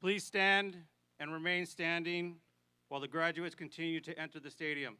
Please stand and remain standing while the graduates continue to enter the stadium.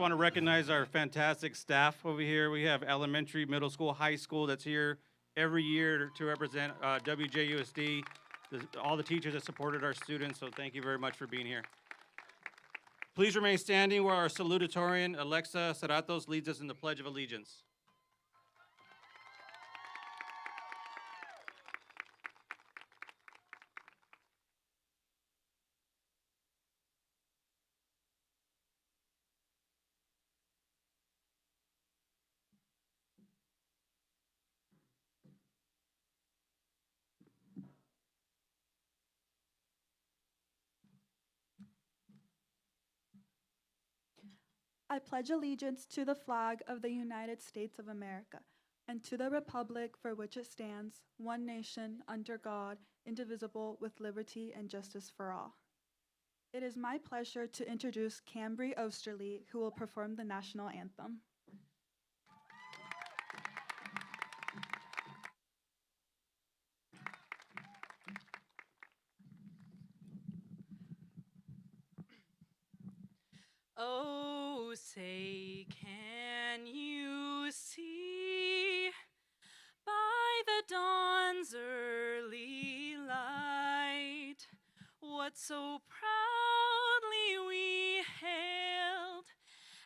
want to recognize our fantastic staff over here. We have elementary, middle school, high school that's here every year to represent WJUSD, all the teachers that supported our students, so thank you very much for being here. Please remain standing where our salutatorian, Alexa Cerratos, leads us in the Pledge of Allegiance. I pledge allegiance to the flag of the United States of America and to the republic for which it stands, one nation, under God, indivisible, with liberty and justice for all. It is my pleasure to introduce Cambry Osterly, who will perform the national anthem. Oh, say, can you see by the dawn's early light what so proudly we hailed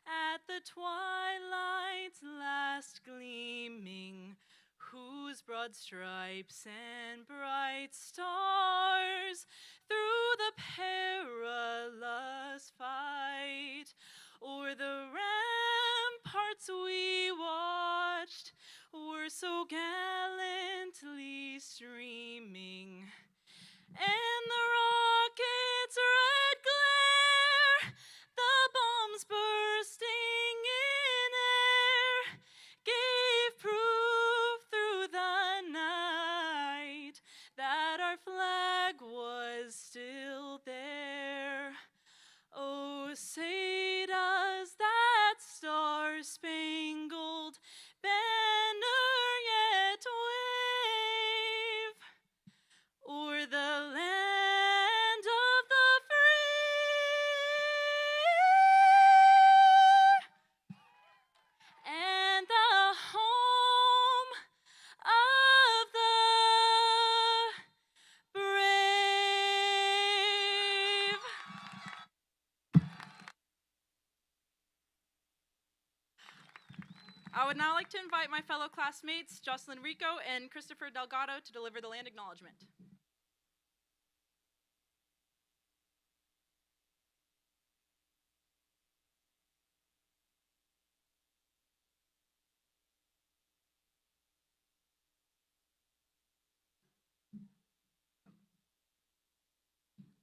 at the twilight's last gleaming, whose broad stripes and bright stars through the perilous fight o'er the ramparts we watched were so gallantly streaming, and the rocket's red glare, the bombs bursting in air, gave proof through the night that our flag was still there. Oh, say does that star-spangled banner yet wave o'er the land of the free and the home of the brave. I would now like to invite my fellow classmates, Jocelyn Rico and Christopher Delgado, to deliver the land acknowledgement.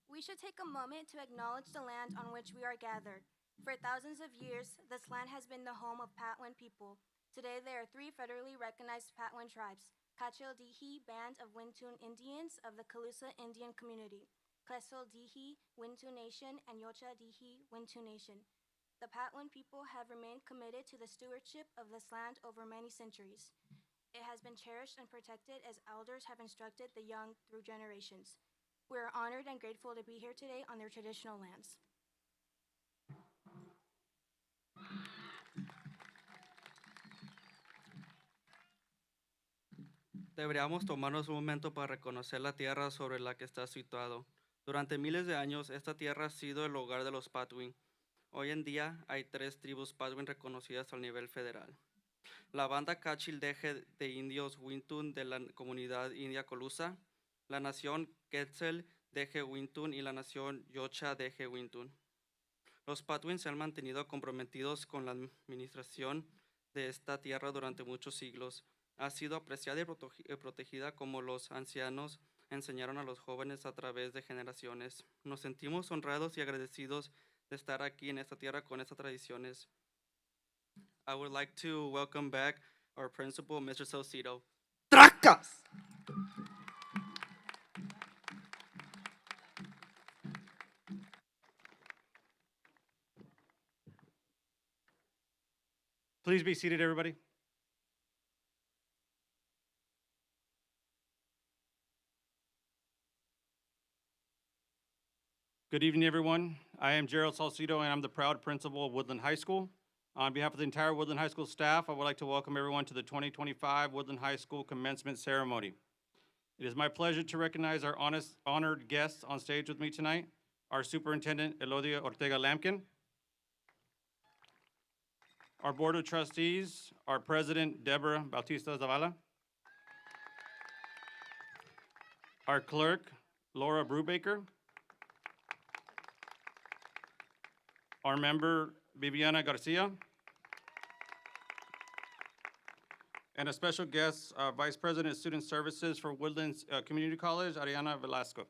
We should take a moment to acknowledge the land on which we are gathered. For thousands of years, this land has been the home of Patwin people. Today, there are three federally recognized Patwin tribes: Cachel-Dihi Band of Wintun Indians of the Calusa Indian Community, Clesel-Dihi Wintun Nation, and Yocha-Dihi Wintun Nation. The Patwin people have remained committed to the stewardship of this land over many centuries. It has been cherished and protected as elders have instructed the young through generations. We are honored and grateful to be here today on their traditional lands. Deberíamos tomarnos un momento para reconocer la tierra sobre la que está situado. Durante miles de años, esta tierra ha sido el hogar de los Patwin. Hoy en día hay 3 tribus Patwin reconocidas al nivel federal. La banda Cachil-Deje de indios Wintun de la comunidad india Colusa, la nación Quetzal-Deje Wintun y la nación Yocha-Deje Wintun. Los Patwin se han mantenido comprometidos con la administración de esta tierra durante muchos siglos. Ha sido apreciada y protegida como los ancianos enseñaron a los jóvenes a través de generaciones. Nos sentimos honrados y agradecidos de estar aquí en esta tierra con estas tradiciones. I would like to welcome back our principal, Mr. Saucedo. ¡Tracas! Please be seated, everybody. Good evening, everyone. I am Gerald Salcido, and I'm the proud principal of Woodland High School. On behalf of the entire Woodland High School staff, I would like to welcome everyone to the 2025 Woodland High School Commencement Ceremony. It is my pleasure to recognize our honored guests on stage with me tonight, our Superintendent, Elodia Ortega-Lampkin, our Board of Trustees, our President, Deborah Bautista Zavala, our Clerk, Laura Brubaker, our Member, Viviana Garcia, and a special guest, Vice President of Student Services for Woodlands Community College, Ariana Velasco.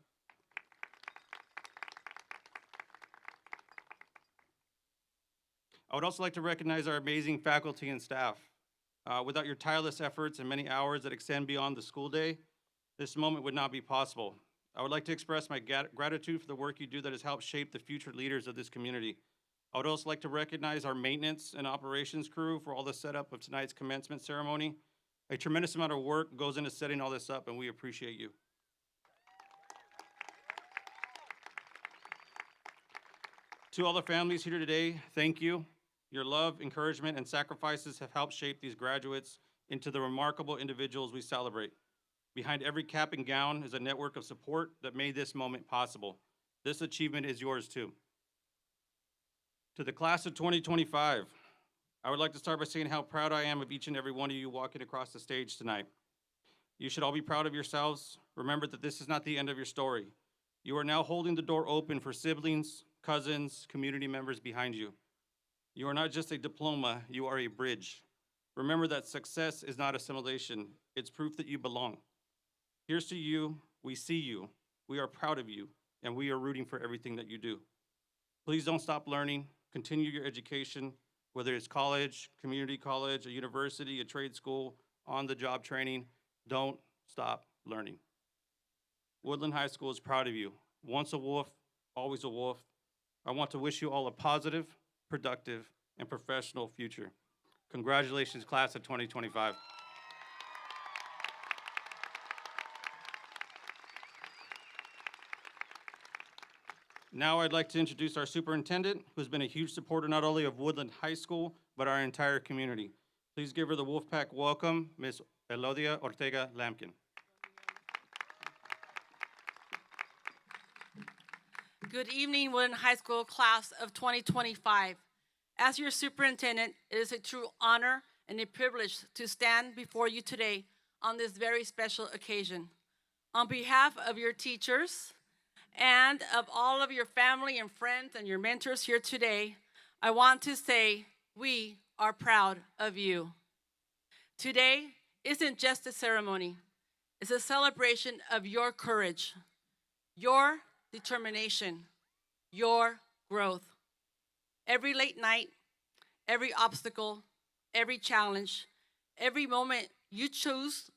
I would also like to recognize our amazing faculty and staff. Without your tireless efforts and many hours that extend beyond the school day, this moment would not be possible. I would like to express my gratitude for the work you do that has helped shape the future leaders of this community. I would also like to recognize our maintenance and operations crew for all the setup of tonight's commencement ceremony. A tremendous amount of work goes into setting all this up, and we appreciate you. To all the families here today, thank you. Your love, encouragement, and sacrifices have helped shape these graduates into the remarkable individuals we celebrate. Behind every cap and gown is a network of support that made this moment possible. This achievement is yours too. To the class of 2025, I would like to start by saying how proud I am of each and every one of you walking across the stage tonight. You should all be proud of yourselves. Remember that this is not the end of your story. You are now holding the door open for siblings, cousins, community members behind you. You are not just a diploma, you are a bridge. Remember that success is not assimilation, it's proof that you belong. Here's to you, we see you, we are proud of you, and we are rooting for everything that you do. Please don't stop learning, continue your education, whether it's college, community college, a university, a trade school, on-the-job training, don't stop learning. Woodland High School is proud of you. Once a wolf, always a wolf. I want to wish you all a positive, productive, and professional future. Congratulations, class of 2025. Now I'd like to introduce our superintendent, who's been a huge supporter not only of Woodland High School, but our entire community. Please give her the Wolfpack welcome, Ms. Elodia Ortega-Lampkin. Good evening, Woodland High School class of 2025. As your superintendent, it is a true honor and a privilege to stand before you today on this very special occasion. On behalf of your teachers and of all of your family and friends and your mentors here today, I want to say we are proud of you. Today isn't just a ceremony, it's a celebration of your courage, your determination, your growth. Every late night, every obstacle, every challenge, every moment you chose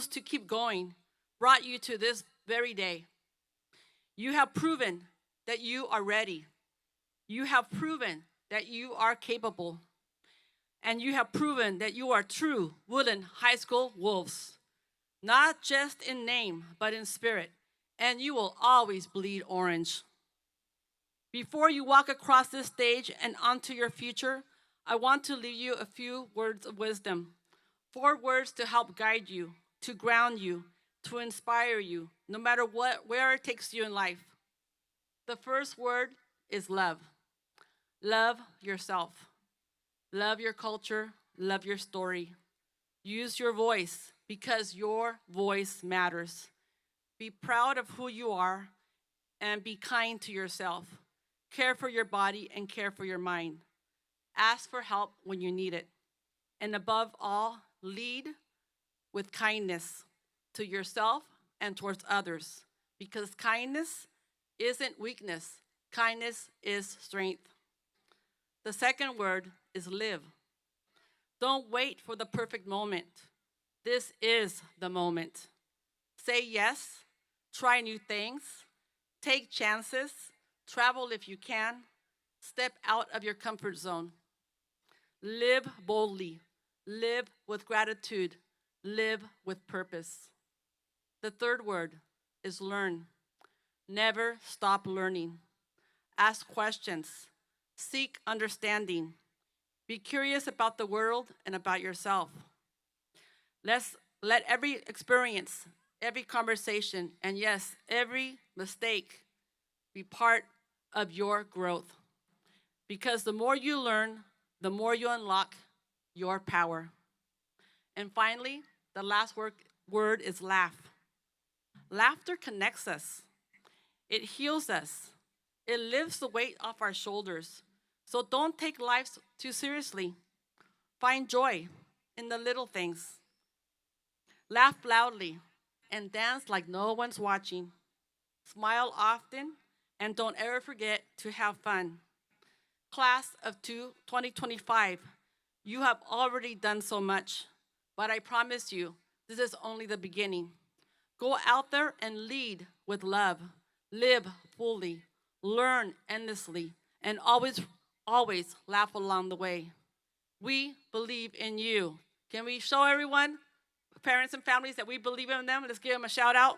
to keep going brought you to this very day. You have proven that you are ready. You have proven that you are capable. And you have proven that you are true Woodland High School wolves, not just in name, but in spirit. And you will always bleed orange. Before you walk across this stage and onto your future, I want to leave you a few words of wisdom. 4 words to help guide you, to ground you, to inspire you, no matter where it takes you in life. The first word is love. Love yourself. Love your culture. Love your story. Use your voice because your voice matters. Be proud of who you are and be kind to yourself. Care for your body and care for your mind. Ask for help when you need it. And above all, lead with kindness to yourself and towards others, because kindness isn't weakness. Kindness is strength. The second word is live. Don't wait for the perfect moment. This is the moment. Say yes, try new things, take chances, travel if you can, step out of your comfort zone. Live boldly, live with gratitude, live with purpose. The third word is learn. Never stop learning. Ask questions, seek understanding. Be curious about the world and about yourself. Let every experience, every conversation, and yes, every mistake be part of your growth. Because the more you learn, the more you unlock your power. And finally, the last word is laugh. Laughter connects us. It heals us. It lifts the weight off our shoulders. So don't take life too seriously. Find joy in the little things. Laugh loudly and dance like no one's watching. Smile often and don't ever forget to have fun. Class of 2025, you have already done so much, but I promise you, this is only the beginning. Go out there and lead with love. Live fully. Learn endlessly. And always, always laugh along the way. We believe in you. Can we show everyone, parents and families, that we believe in them? Let's give them a shout out.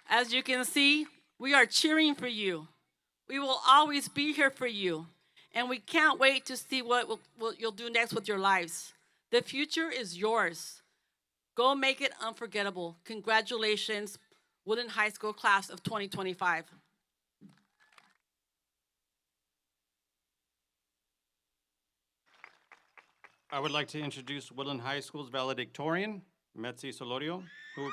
As you can see, we are cheering for you. We will always be here for you. And we can't wait to see what you'll do next with your lives. The future is yours. Go make it unforgettable. Congratulations, Woodland High School class of 2025. I would like to introduce Woodland High School's valedictorian, Metzi Solorio, who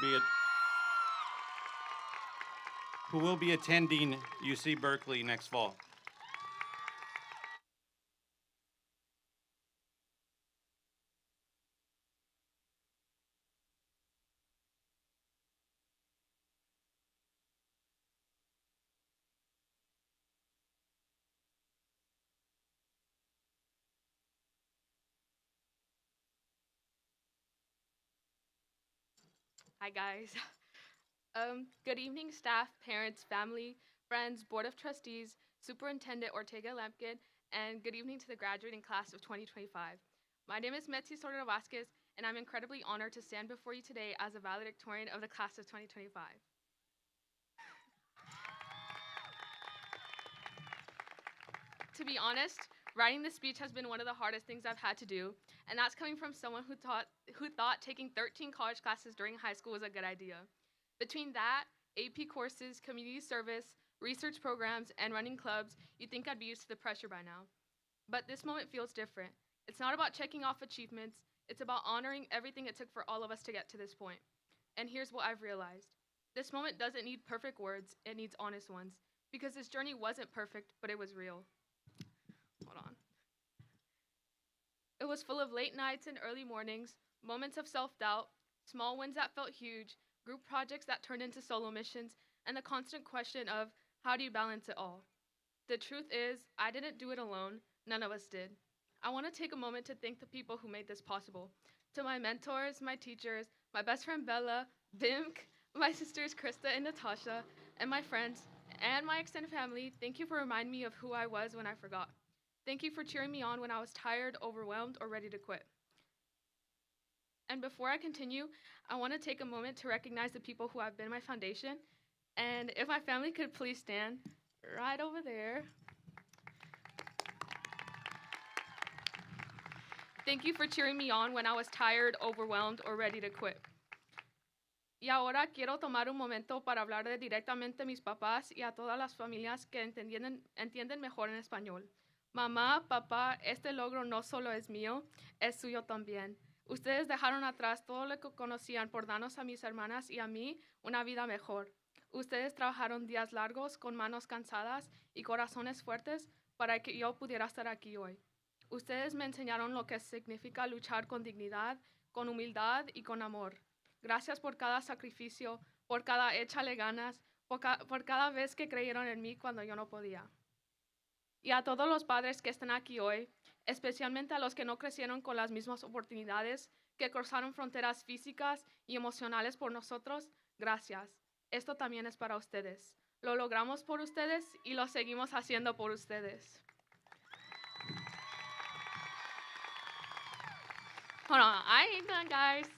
will be attending UC Berkeley next fall. Hi, guys. Good evening, staff, parents, family, friends, Board of Trustees, Superintendent Ortega Lampkin, and good evening to the graduating class of 2025. My name is Metzi Sordo Vasquez, and I'm incredibly honored to stand before you today as a valedictorian of the class of 2025. To be honest, writing this speech has been one of the hardest things I've had to do, and that's coming from someone who thought taking 13 college classes during high school was a good idea. Between that, AP courses, community service, research programs, and running clubs, you'd think I'd be used to the pressure by now. But this moment feels different. It's not about checking off achievements, it's about honoring everything it took for all of us to get to this point. And here's what I've realized. This moment doesn't need perfect words, it needs honest ones. Because this journey wasn't perfect, but it was real. Hold on. It was full of late nights and early mornings, moments of self-doubt, small wins that felt huge, group projects that turned into solo missions, and the constant question of, how do you balance it all? The truth is, I didn't do it alone. None of us did. I want to take a moment to thank the people who made this possible. To my mentors, my teachers, my best friend Bella, Bimk, my sisters Krista and Natasha, and my friends, and my extended family, thank you for reminding me of who I was when I forgot. Thank you for cheering me on when I was tired, overwhelmed, or ready to quit. And before I continue, I want to take a moment to recognize the people who have been my foundation. And if my family could please stand right over there. Thank you for cheering me on when I was tired, overwhelmed, or ready to quit. Y ahora quiero tomar un momento para hablar directamente a mis papás y a todas las familias que entienden mejor en español. Mamá, papá, este logro no solo es mío, es suyo también. Ustedes dejaron atrás todo lo que conocían por darnos a mis hermanas y a mí una vida mejor. Ustedes trabajaron días largos con manos cansadas y corazones fuertes para que yo pudiera estar aquí hoy. Ustedes me enseñaron lo que significa luchar con dignidad, con humildad y con amor. Gracias por cada sacrificio, por cada échale ganas, por cada vez que creyeron en mí cuando yo no podía. Y a todos los padres que están aquí hoy, especialmente a los que no crecieron con las mismas oportunidades, que cruzaron fronteras físicas y emocionales por nosotros, gracias. Esto también es para ustedes. Lo logramos por ustedes y lo seguimos haciendo por ustedes. Hold on, I ain't done, guys.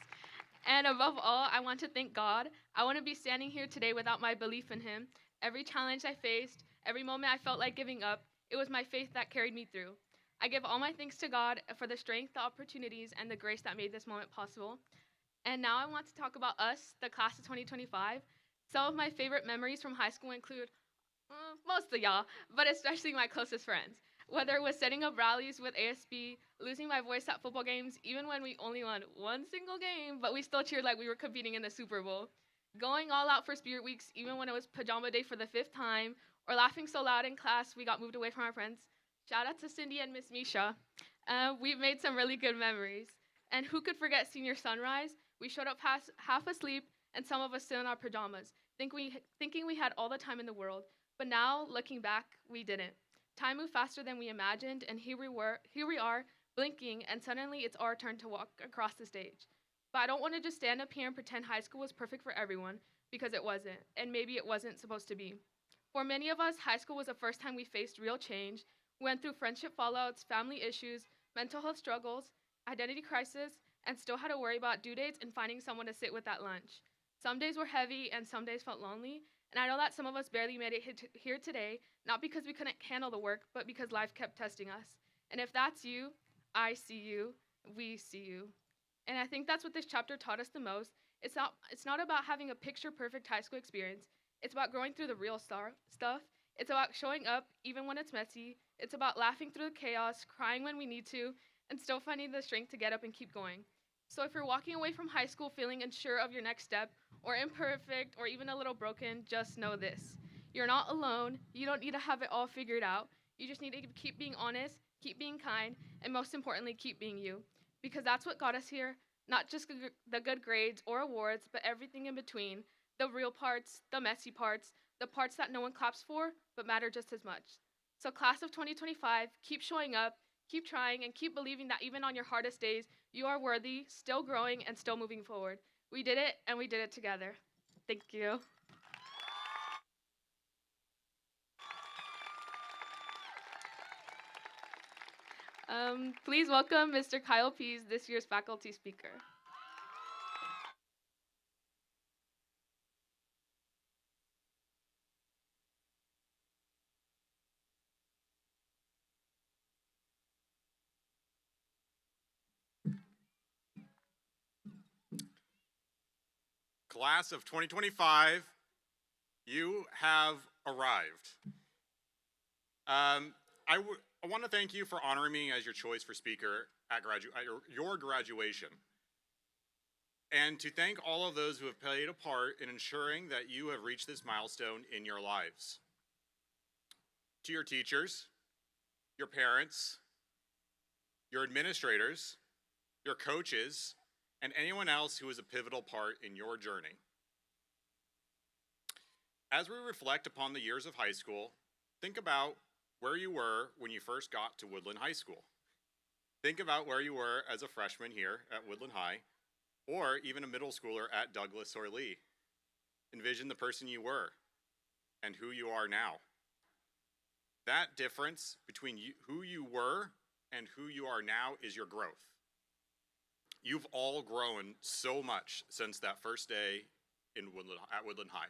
And above all, I want to thank God. I want to be standing here today without my belief in Him. Every challenge I faced, every moment I felt like giving up, it was my faith that carried me through. I give all my thanks to God for the strength, the opportunities, and the grace that made this moment possible. And now I want to talk about us, the class of 2025. Some of my favorite memories from high school include most of y'all, but especially my closest friends. Whether it was setting up rallies with ASB, losing my voice at football games, even when we only won one single game, but we still cheered like we were competing in the Super Bowl. Going all out for Spirit Weeks, even when it was pajama day for the 5th time, or laughing so loud in class we got moved away from our friends. Shout out to Cindy and Miss Misha. We've made some really good memories. And who could forget senior sunrise? We showed up half asleep, and some of us still in our pajamas, thinking we had all the time in the world. But now, looking back, we didn't. Time moved faster than we imagined, and here we are, blinking, and suddenly it's our turn to walk across the stage. But I don't want to just stand up here and pretend high school was perfect for everyone, because it wasn't, and maybe it wasn't supposed to be. For many of us, high school was the first time we faced real change, went through friendship fallouts, family issues, mental health struggles, identity crisis, and still had to worry about due dates and finding someone to sit with at lunch. Some days were heavy, and some days felt lonely, and I know that some of us barely made it here today, not because we couldn't handle the work, but because life kept testing us. And if that's you, I see you, we see you. And I think that's what this chapter taught us the most. It's not about having a picture-perfect high school experience. It's about growing through the real stuff. It's about showing up even when it's messy. It's about laughing through the chaos, crying when we need to, and still finding the strength to get up and keep going. So if you're walking away from high school feeling unsure of your next step, or imperfect, or even a little broken, just know this. You're not alone. You don't need to have it all figured out. You just need to keep being honest, keep being kind, and most importantly, keep being you. Because that's what got us here, not just the good grades or awards, but everything in between. The real parts, the messy parts, the parts that no one claps for, but matter just as much. So class of 2025, keep showing up, keep trying, and keep believing that even on your hardest days, you are worthy, still growing, and still moving forward. We did it, and we did it together. Thank you. Please welcome Mr. Kyle Pease, this year's faculty speaker. Class of 2025, you have arrived. I want to thank you for honoring me as your choice for speaker at your graduation, and to thank all of those who have played a part in ensuring that you have reached this milestone in your lives. To your teachers, your parents, your administrators, your coaches, and anyone else who is a pivotal part in your journey. As we reflect upon the years of high school, think about where you were when you first got to Woodland High School. Think about where you were as a freshman here at Woodland High, or even a middle schooler at Douglas or Lee. Envision the person you were and who you are now. That difference between who you were and who you are now is your growth. You've all grown so much since that first day at Woodland High.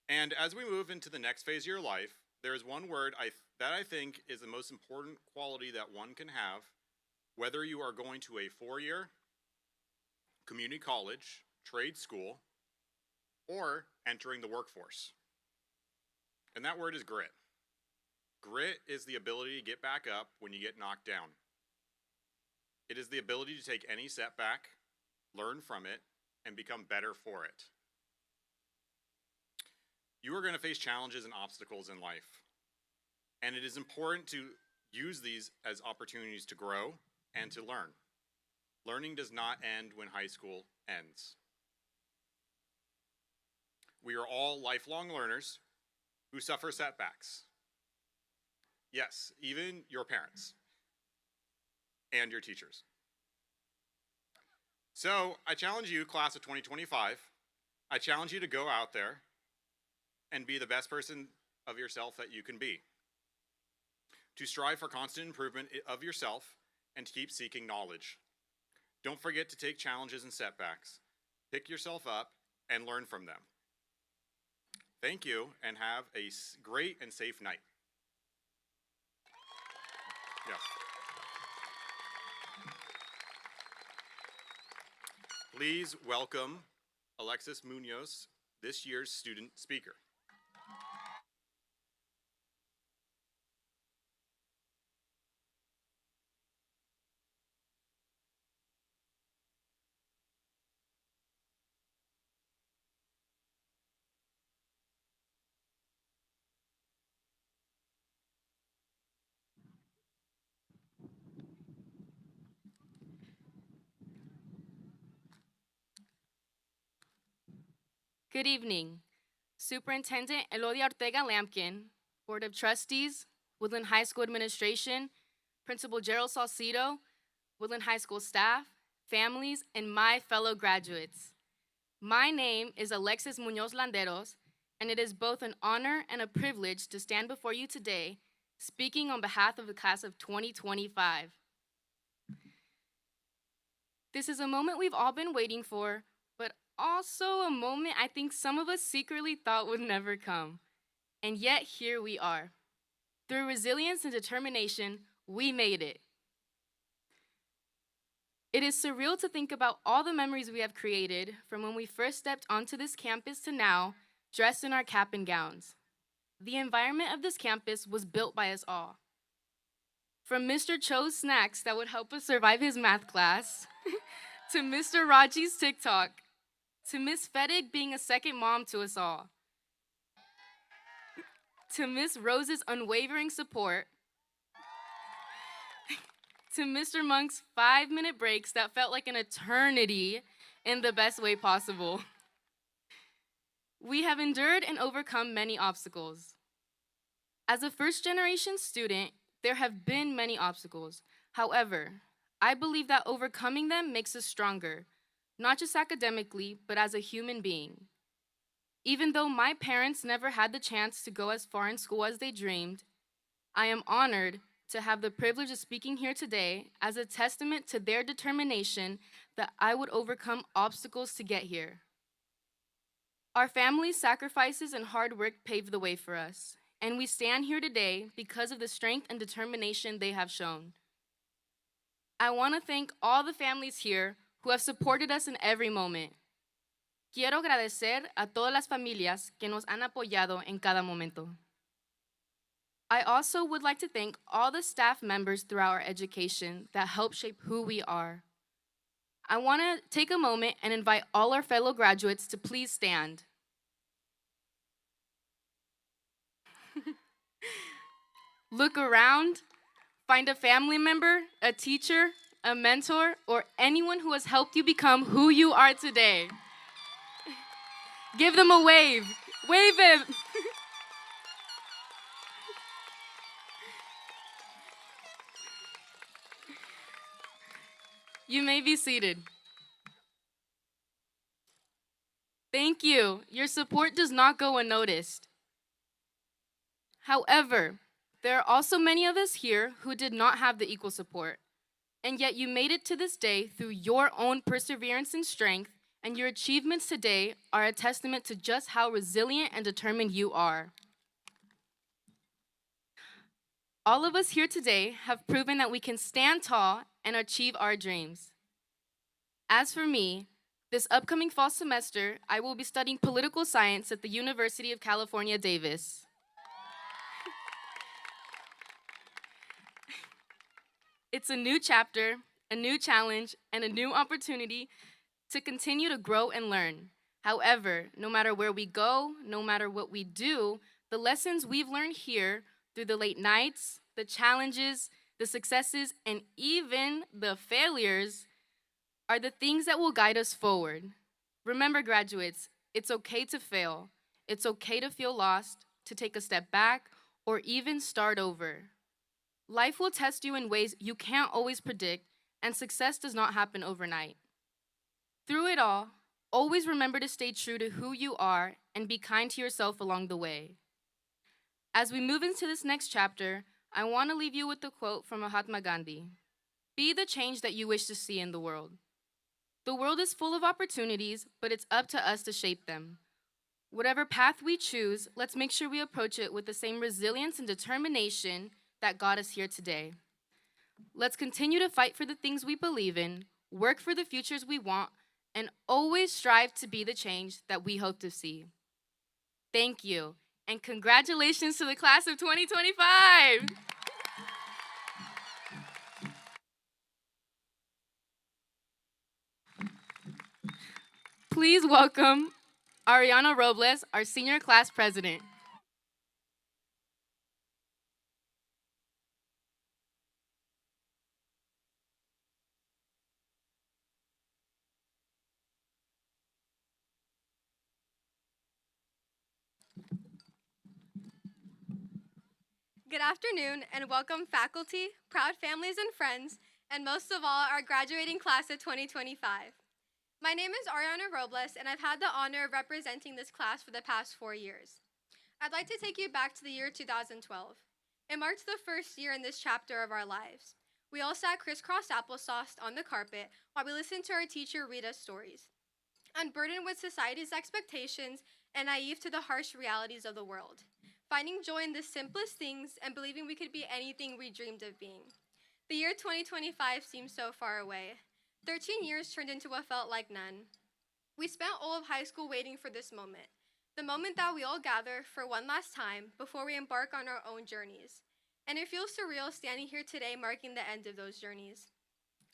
And as we move into the next phase of your life, there is one word that I think is the most important quality that one can have, whether you are going to a four-year community college, trade school, or entering the workforce. And that word is grit. Grit is the ability to get back up when you get knocked down. It is the ability to take any setback, learn from it, and become better for it. You are going to face challenges and obstacles in life, and it is important to use these as opportunities to grow and to learn. Learning does not end when high school ends. We are all lifelong learners who suffer setbacks. Yes, even your parents and your teachers. So I challenge you, class of 2025, I challenge you to go out there and be the best person of yourself that you can be. To strive for constant improvement of yourself and to keep seeking knowledge. Don't forget to take challenges and setbacks. Pick yourself up and learn from them. Thank you, and have a great and safe night. Yes. Please welcome Alexis Munoz, this year's student speaker. Good evening. Superintendent Elodia Ortega Lampkin, Board of Trustees, Woodland High School Administration, Principal Gerald Salcido, Woodland High School staff, families, and my fellow graduates. My name is Alexis Munoz Landeros, and it is both an honor and a privilege to stand before you today, speaking on behalf of the class of 2025. This is a moment we've all been waiting for, but also a moment I think some of us secretly thought would never come. And yet here we are. Through resilience and determination, we made it. It is surreal to think about all the memories we have created from when we first stepped onto this campus to now, dressed in our cap and gowns. The environment of this campus was built by us all. From Mr. Cho's snacks that would help us survive his math class, to Mr. Raji's TikTok, to Miss Fedig being a second mom to us all, to Miss Rose's unwavering support, to Mr. Monk's 5-minute breaks that felt like an eternity in the best way possible. We have endured and overcome many obstacles. As a first-generation student, there have been many obstacles. However, I believe that overcoming them makes us stronger, not just academically, but as a human being. Even though my parents never had the chance to go as far in school as they dreamed, I am honored to have the privilege of speaking here today as a testament to their determination that I would overcome obstacles to get here. Our family's sacrifices and hard work paved the way for us, and we stand here today because of the strength and determination they have shown. I want to thank all the families here who have supported us in every moment. Quiero agradecer a todas las familias que nos han apoyado en cada momento. I also would like to thank all the staff members throughout our education that help shape who we are. I want to take a moment and invite all our fellow graduates to please stand. Look around, find a family member, a teacher, a mentor, or anyone who has helped you become who you are today. Give them a wave. Wave it. You may be seated. Thank you. Your support does not go unnoticed. However, there are also many of us here who did not have the equal support, and yet you made it to this day through your own perseverance and strength, and your achievements today are a testament to just how resilient and determined you are. All of us here today have proven that we can stand tall and achieve our dreams. As for me, this upcoming fall semester, I will be studying political science at the University of California, Davis. It's a new chapter, a new challenge, and a new opportunity to continue to grow and learn. However, no matter where we go, no matter what we do, the lessons we've learned here through the late nights, the challenges, the successes, and even the failures are the things that will guide us forward. Remember, graduates, it's okay to fail. It's okay to feel lost, to take a step back, or even start over. Life will test you in ways you can't always predict, and success does not happen overnight. Through it all, always remember to stay true to who you are and be kind to yourself along the way. As we move into this next chapter, I want to leave you with a quote from Mahatma Gandhi. Be the change that you wish to see in the world. The world is full of opportunities, but it's up to us to shape them. Whatever path we choose, let's make sure we approach it with the same resilience and determination that got us here today. Let's continue to fight for the things we believe in, work for the futures we want, and always strive to be the change that we hope to see. Thank you, and congratulations to the class of 2025! Please welcome Ariana Robles, our senior class president. Good afternoon and welcome faculty, proud families and friends, and most of all, our graduating class of 2025. My name is Ariana Robles and I've had the honor of representing this class for the past 4 years. I'd like to take you back to the year 2012. It marked the first year in this chapter of our lives. We all sat crisscross applesauce on the carpet while we listened to our teacher read us stories. Unburdened with society's expectations and naive to the harsh realities of the world. Finding joy in the simplest things and believing we could be anything we dreamed of being. The year 2025 seems so far away. 13 years turned into what felt like none. We spent all of high school waiting for this moment, the moment that we all gather for one last time before we embark on our own journeys. And it feels surreal standing here today marking the end of those journeys.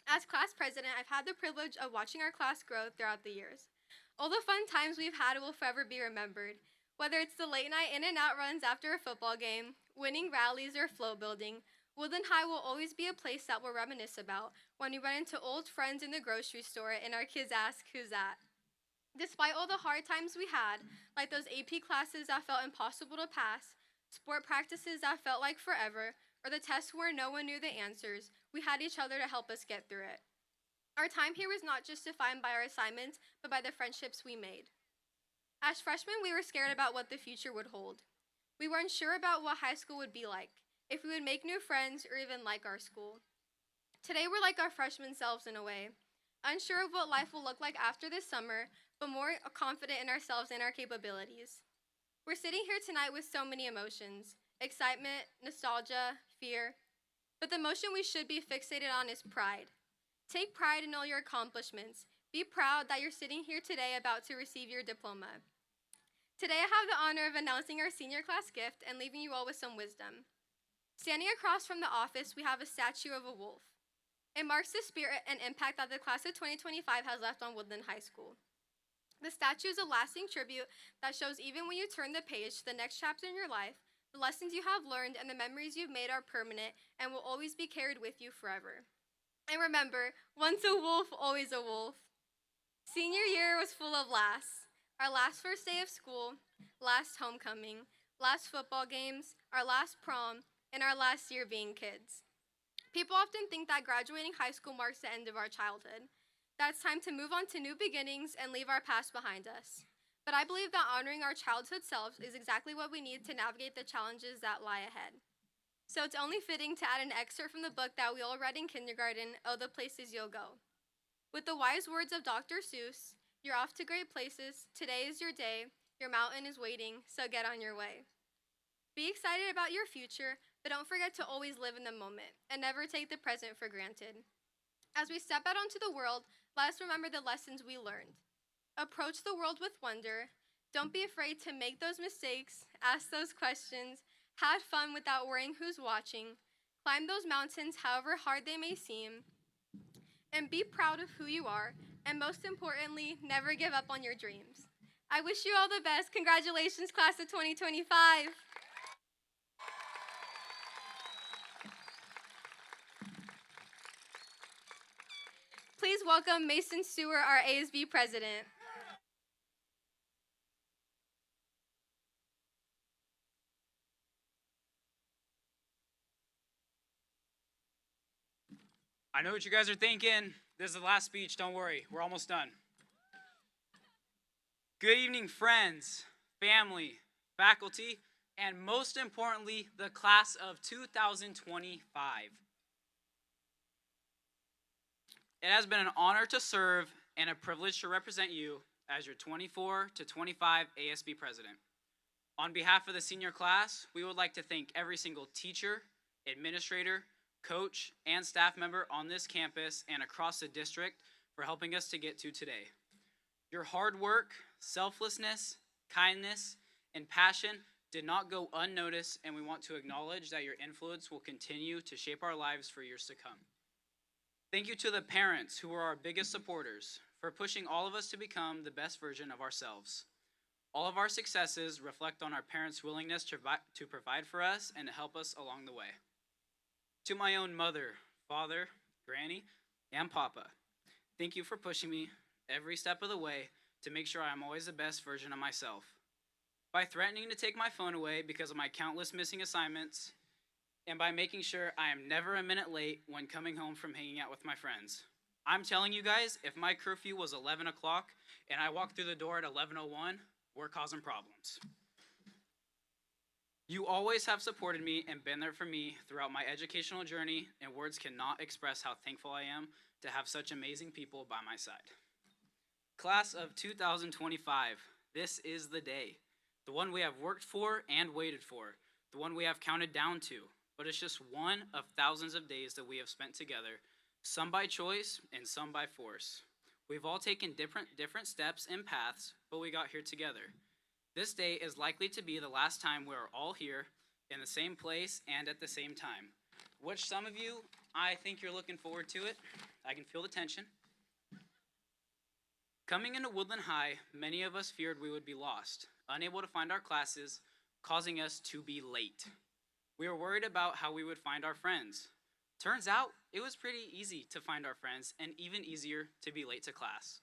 As class president, I've had the privilege of watching our class grow throughout the years. All the fun times we've had will forever be remembered. Whether it's the late night in and out runs after a football game, winning rallies, or float building, Woodland High will always be a place that we'll reminisce about when we run into old friends in the grocery store and our kids ask, "Who's that?" Despite all the hard times we had, like those AP classes that felt impossible to pass, sport practices that felt like forever, or the tests where no one knew the answers, we had each other to help us get through it. Our time here was not just defined by our assignments, but by the friendships we made. As freshmen, we were scared about what the future would hold. We weren't sure about what high school would be like, if we would make new friends or even like our school. Today, we're like our freshman selves in a way, unsure of what life will look like after this summer, but more confident in ourselves and our capabilities. We're sitting here tonight with so many emotions, excitement, nostalgia, fear, but the emotion we should be fixated on is pride. Take pride in all your accomplishments. Be proud that you're sitting here today about to receive your diploma. Today, I have the honor of announcing our senior class gift and leaving you all with some wisdom. Standing across from the office, we have a statue of a wolf. It marks the spirit and impact that the class of 2025 has left on Woodland High School. The statue is a lasting tribute that shows even when you turn the page to the next chapter in your life, the lessons you have learned and the memories you've made are permanent and will always be carried with you forever. And remember, once a wolf, always a wolf. Senior year was full of laughs. Our last first day of school, last homecoming, last football games, our last prom, and our last year being kids. People often think that graduating high school marks the end of our childhood. That it's time to move on to new beginnings and leave our past behind us. But I believe that honoring our childhood selves is exactly what we need to navigate the challenges that lie ahead. So it's only fitting to add an excerpt from the book that we all read in kindergarten, "Oh, the Places You'll Go." With the wise words of Dr. Seuss, you're off to great places, today is your day, your mountain is waiting, so get on your way. Be excited about your future, but don't forget to always live in the moment and never take the present for granted. As we step out onto the world, let us remember the lessons we learned. Approach the world with wonder. Don't be afraid to make those mistakes, ask those questions, have fun without worrying who's watching, climb those mountains however hard they may seem, and be proud of who you are, and most importantly, never give up on your dreams. I wish you all the best. Congratulations, class of 2025. Please welcome Mason Stewart, our ASB president. I know what you guys are thinking. This is the last speech. Don't worry. We're almost done. Good evening, friends, family, faculty, and most importantly, the class of 2025. It has been an honor to serve and a privilege to represent you as your 24 to 25 ASB president. On behalf of the senior class, we would like to thank every single teacher, administrator, coach, and staff member on this campus and across the district for helping us to get to today. Your hard work, selflessness, kindness, and passion did not go unnoticed, and we want to acknowledge that your influence will continue to shape our lives for years to come. Thank you to the parents who are our biggest supporters for pushing all of us to become the best version of ourselves. All of our successes reflect on our parents' willingness to provide for us and to help us along the way. To my own mother, father, granny, and papa, thank you for pushing me every step of the way to make sure I am always the best version of myself. By threatening to take my phone away because of my countless missing assignments, and by making sure I am never a minute late when coming home from hanging out with my friends. I'm telling you guys, if my curfew was 11 o'clock and I walked through the door at 11:01, we're causing problems. You always have supported me and been there for me throughout my educational journey, and words cannot express how thankful I am to have such amazing people by my side. Class of 2025, this is the day. The one we have worked for and waited for. The one we have counted down to. But it's just one of thousands of days that we have spent together, some by choice and some by force. We've all taken different steps and paths, but we got here together. This day is likely to be the last time we are all here in the same place and at the same time, which some of you, I think you're looking forward to it. I can feel the tension. Coming into Woodland High, many of us feared we would be lost, unable to find our classes, causing us to be late. We were worried about how we would find our friends. Turns out, it was pretty easy to find our friends and even easier to be late to class.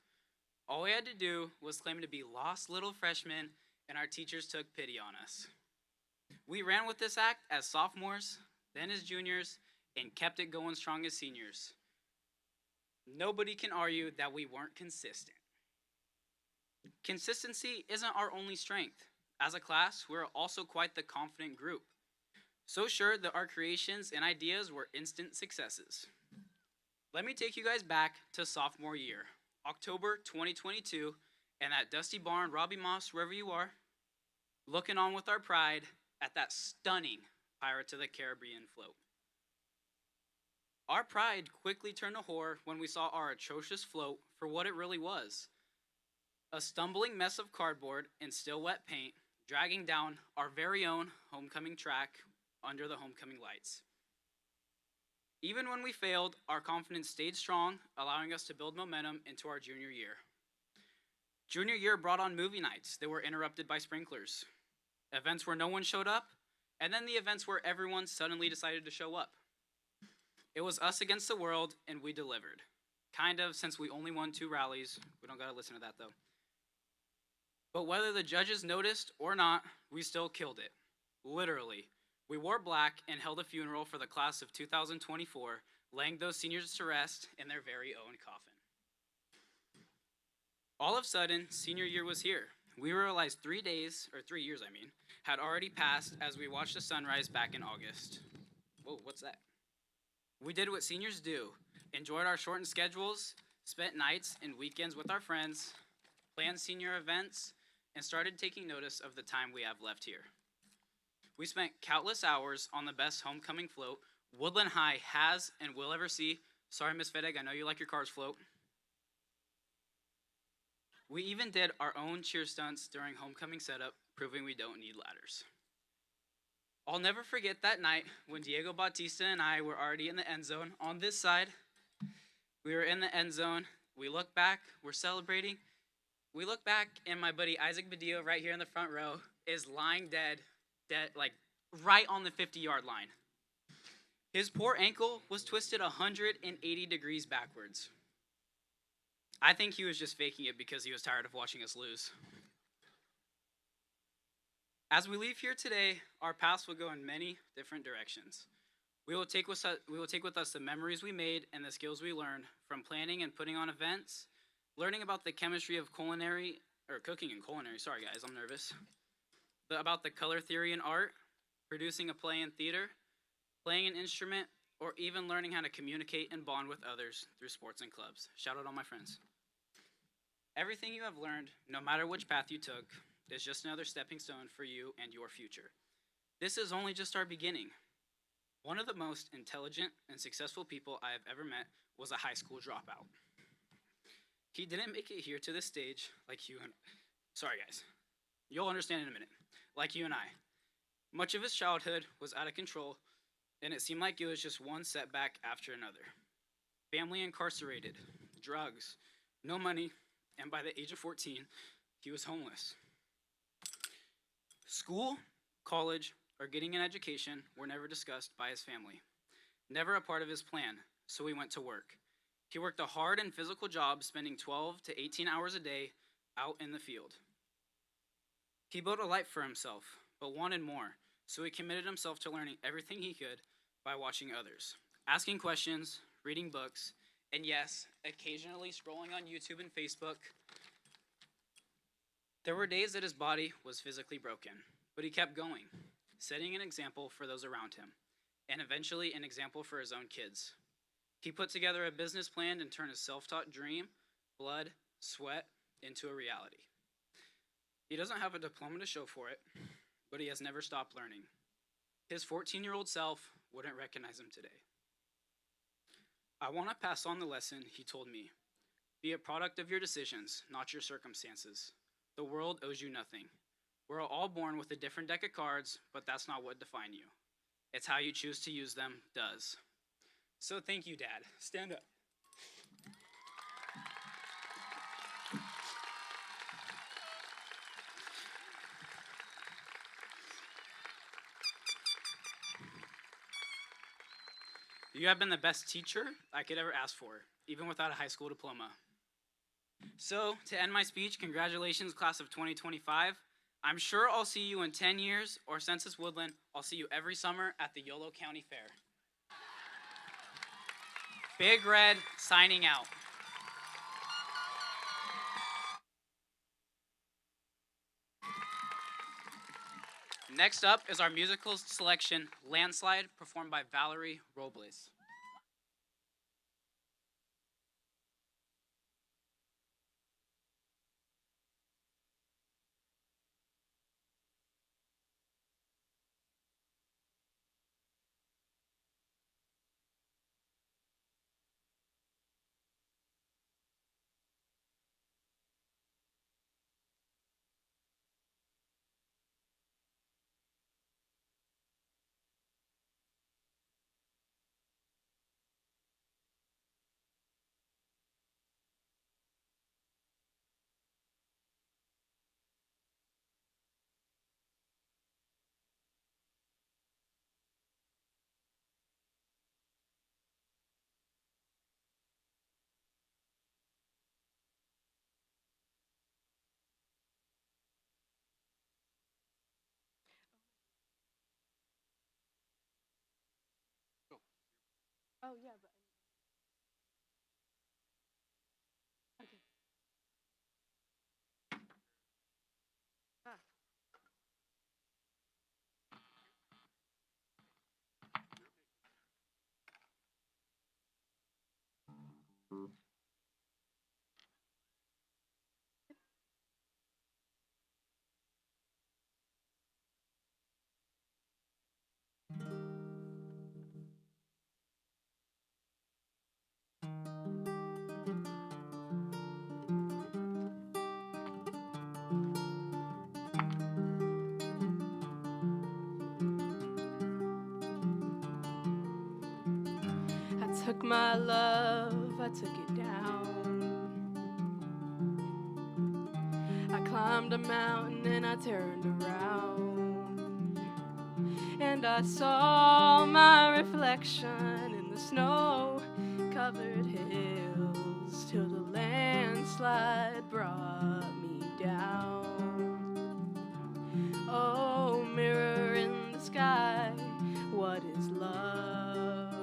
All we had to do was claim to be lost little freshmen, and our teachers took pity on us. We ran with this act as sophomores, then as juniors, and kept it going strong as seniors. Nobody can argue that we weren't consistent. Consistency isn't our only strength. As a class, we're also quite the confident group. So sure that our creations and ideas were instant successes. Let me take you guys back to sophomore year, October 2022, and that dusty barn, Robbie Moss, wherever you are, looking on with our pride at that stunning Pirates of the Caribbean float. Our pride quickly turned to horror when we saw our atrocious float for what it really was. A stumbling mess of cardboard and still wet paint dragging down our very own homecoming track under the homecoming lights. Even when we failed, our confidence stayed strong, allowing us to build momentum into our junior year. Junior year brought on movie nights that were interrupted by sprinklers, events where no one showed up, and then the events where everyone suddenly decided to show up. It was us against the world, and we delivered. Kind of, since we only won 2 rallies. We don't gotta listen to that though. But whether the judges noticed or not, we still killed it. Literally. We wore black and held a funeral for the class of 2024, laying those seniors to rest in their very own coffin. All of a sudden, senior year was here. We realized 3 years, had already passed as we watched the sunrise back in August. Whoa, what's that? We did what seniors do, enjoyed our shortened schedules, spent nights and weekends with our friends, planned senior events, and started taking notice of the time we have left here. We spent countless hours on the best homecoming float Woodland High has and will ever see. Sorry, Miss Fedeg, I know you like your cars float. We even did our own cheer stunts during homecoming setup, proving we don't need ladders. I'll never forget that night when Diego Bautista and I were already in the end zone. On this side, we were in the end zone. We look back, we're celebrating. We look back, and my buddy Isaac Badillo, right here in the front row, is lying dead, like right on the 50-yard line. His poor ankle was twisted 180 degrees backwards. I think he was just faking it because he was tired of watching us lose. As we leave here today, our paths will go in many different directions. We will take with us the memories we made and the skills we learned from planning and putting on events, learning about the chemistry of cooking and culinary, sorry guys, I'm nervous, about the color theory in art, producing a play in theater, playing an instrument, or even learning how to communicate and bond with others through sports and clubs. Shout out all my friends. Everything you have learned, no matter which path you took, is just another stepping stone for you and your future. This is only just our beginning. One of the most intelligent and successful people I have ever met was a high school dropout. He didn't make it here to this stage like you and... Sorry, guys. You'll understand in a minute. Like you and I. Much of his childhood was out of control, and it seemed like it was just one setback after another. Family incarcerated, drugs, no money, and by the age of 14, he was homeless. School, college, or getting an education were never discussed by his family. Never a part of his plan, so he went to work. He worked a hard and physical job, spending 12 to 18 hours a day out in the field. He built a life for himself, but wanted more, so he committed himself to learning everything he could by watching others, asking questions, reading books, and yes, occasionally scrolling on YouTube and Facebook. There were days that his body was physically broken, but he kept going, setting an example for those around him, and eventually an example for his own kids. He put together a business plan and turned his self-taught dream, blood, sweat, into a reality. He doesn't have a diploma to show for it, but he has never stopped learning. His 14-year-old self wouldn't recognize him today. I want to pass on the lesson he told me. Be a product of your decisions, not your circumstances. The world owes you nothing. We're all born with a different deck of cards, but that's not what defines you. It's how you choose to use them does. So thank you, Dad. Stand up. You have been the best teacher I could ever ask for, even without a high school diploma. So, to end my speech, congratulations, class of 2025. I'm sure I'll see you in 10 years, or since it's Woodland, I'll see you every summer at the Yolo County Fair. Big Red, signing out. Next up is our musical selection, Landslide, performed by Valerie Robles. Oh, yeah, but. Okay. Ah. I took my love, I took it down. I climbed a mountain and I turned around. And I saw my reflection in the snow-covered hills till the landslide brought me down. Oh, mirror in the sky, what is love?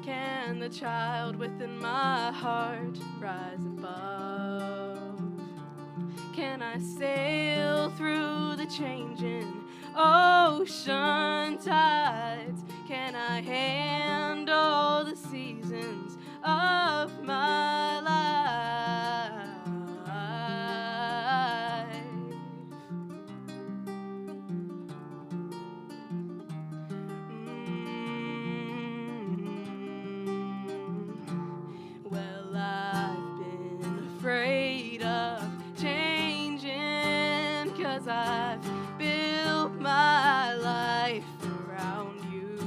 Can the child within my heart rise above? Can I sail through the changing ocean tides? Can I handle the seasons of my life? 'cause I've built my life around you.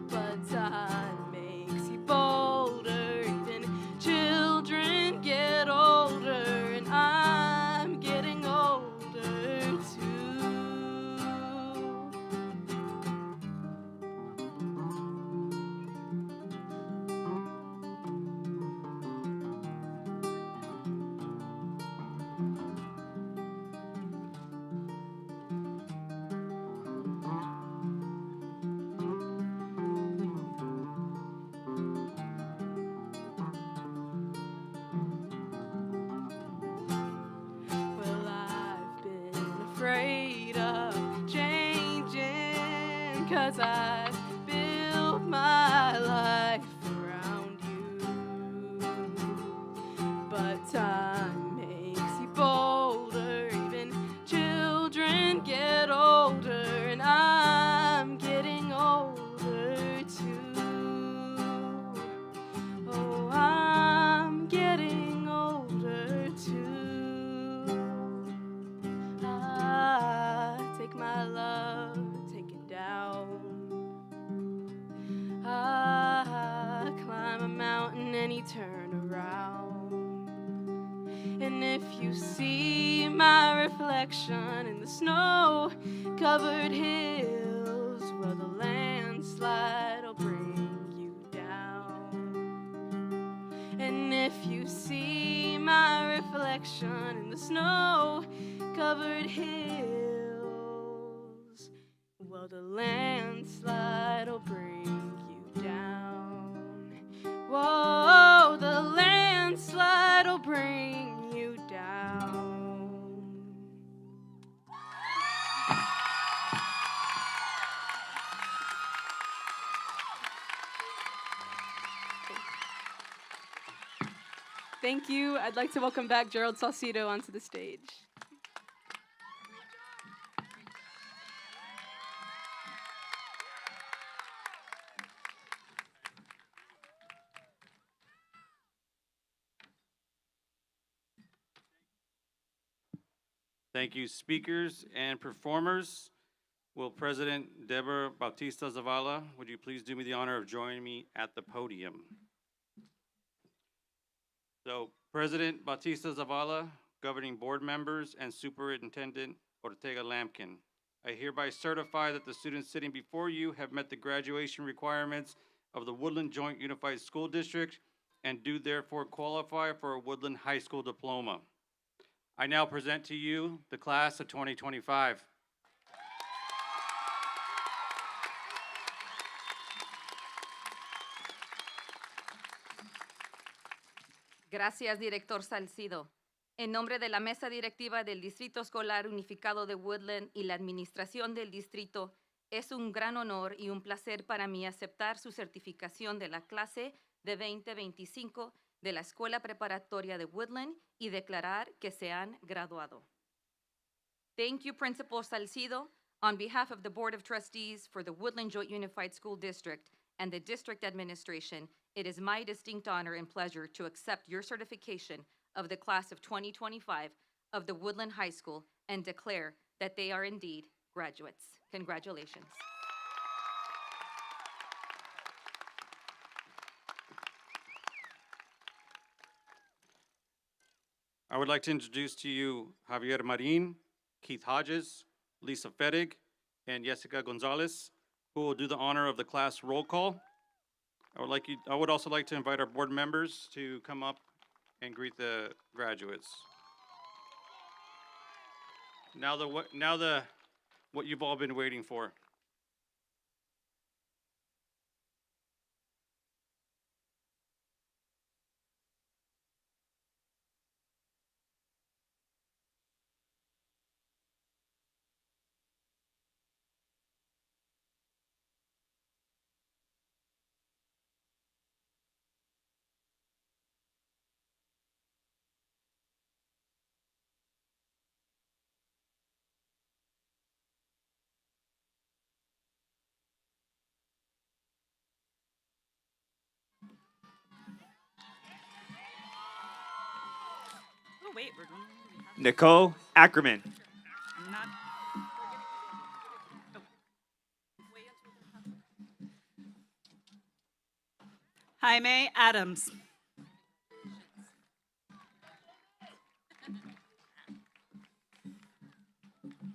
But time makes you bolder, even children get older, and I'm getting older too. Well, I've been afraid of changing, 'cause I've built my life around you. But time makes you bolder, even children get older, and I'm getting older too. Oh, I'm getting older too. Take my love, take it down. Climb a mountain and you turn around. And if you see my reflection in the snow-covered hills, well, the landslide will bring you down. And if you see my reflection in the snow-covered hills, well, the landslide will bring you down. Whoa, the landslide will bring you down. Thank you. I'd like to welcome back Gerald Salcido onto the stage. Thank you, speakers and performers. Will President Deborah Bautista Zavala, would you please do me the honor of joining me at the podium? So, President Bautista Zavala, governing board members, and Superintendent Ortega Lampkin, I hereby certify that the students sitting before you have met the graduation requirements of the Woodland Joint Unified School District and do therefore qualify for a Woodland High School diploma. I now present to you the class of 2025. Gracias, Director Salcido. En nombre de la Mesa Directiva del Distrito Escolar Unificado de Woodland y la Administración del Distrito, es un gran honor y un placer para mí aceptar su certificación de la clase de 2025 de la Escuela Preparatoria de Woodland y declarar que se han graduado. Thank you, Principal Salcido. On behalf of the Board of Trustees for the Woodland Joint Unified School District and the District Administration, it is my distinct honor and pleasure to accept your certification of the class of 2025 of the Woodland High School and declare that they are indeed graduates. Congratulations. I would like to introduce to you Javier Marin, Keith Hodges, Lisa Fettig, and Jessica Gonzalez, who will do the honor of the class roll call. I would also like to invite our board members to come up and greet the graduates. Now what you've all been waiting for. Oh, wait, we're going to. Nicole Ackerman. Not. Jaime Adams.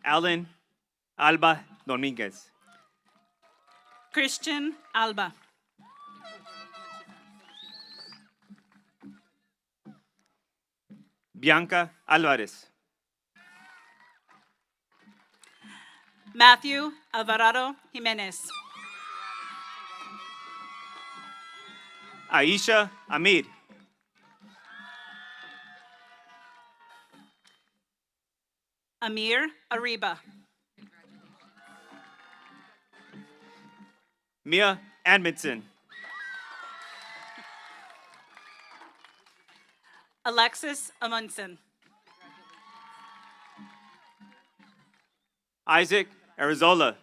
Alan Alba Dominguez. Christian Alba. Bianca Alvarez. Matthew Alvarado Jimenez. Aisha Amir. Amir Ariba. Mia Edmondson. Alexis Amundsen. Isaac Arizola.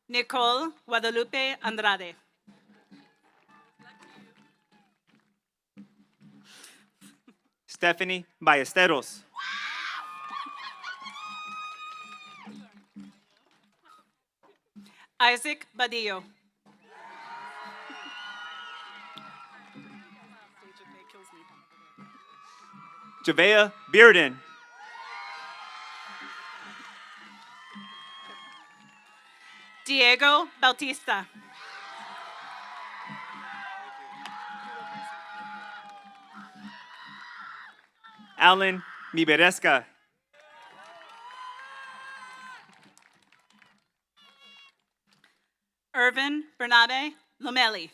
Nicole Guadalupe Andrade. Stephanie Ballesteros. Isaac Badillo. Javea Bearden. Diego Bautista. Alan Miberesca. Irvin Bernabe Lomeli.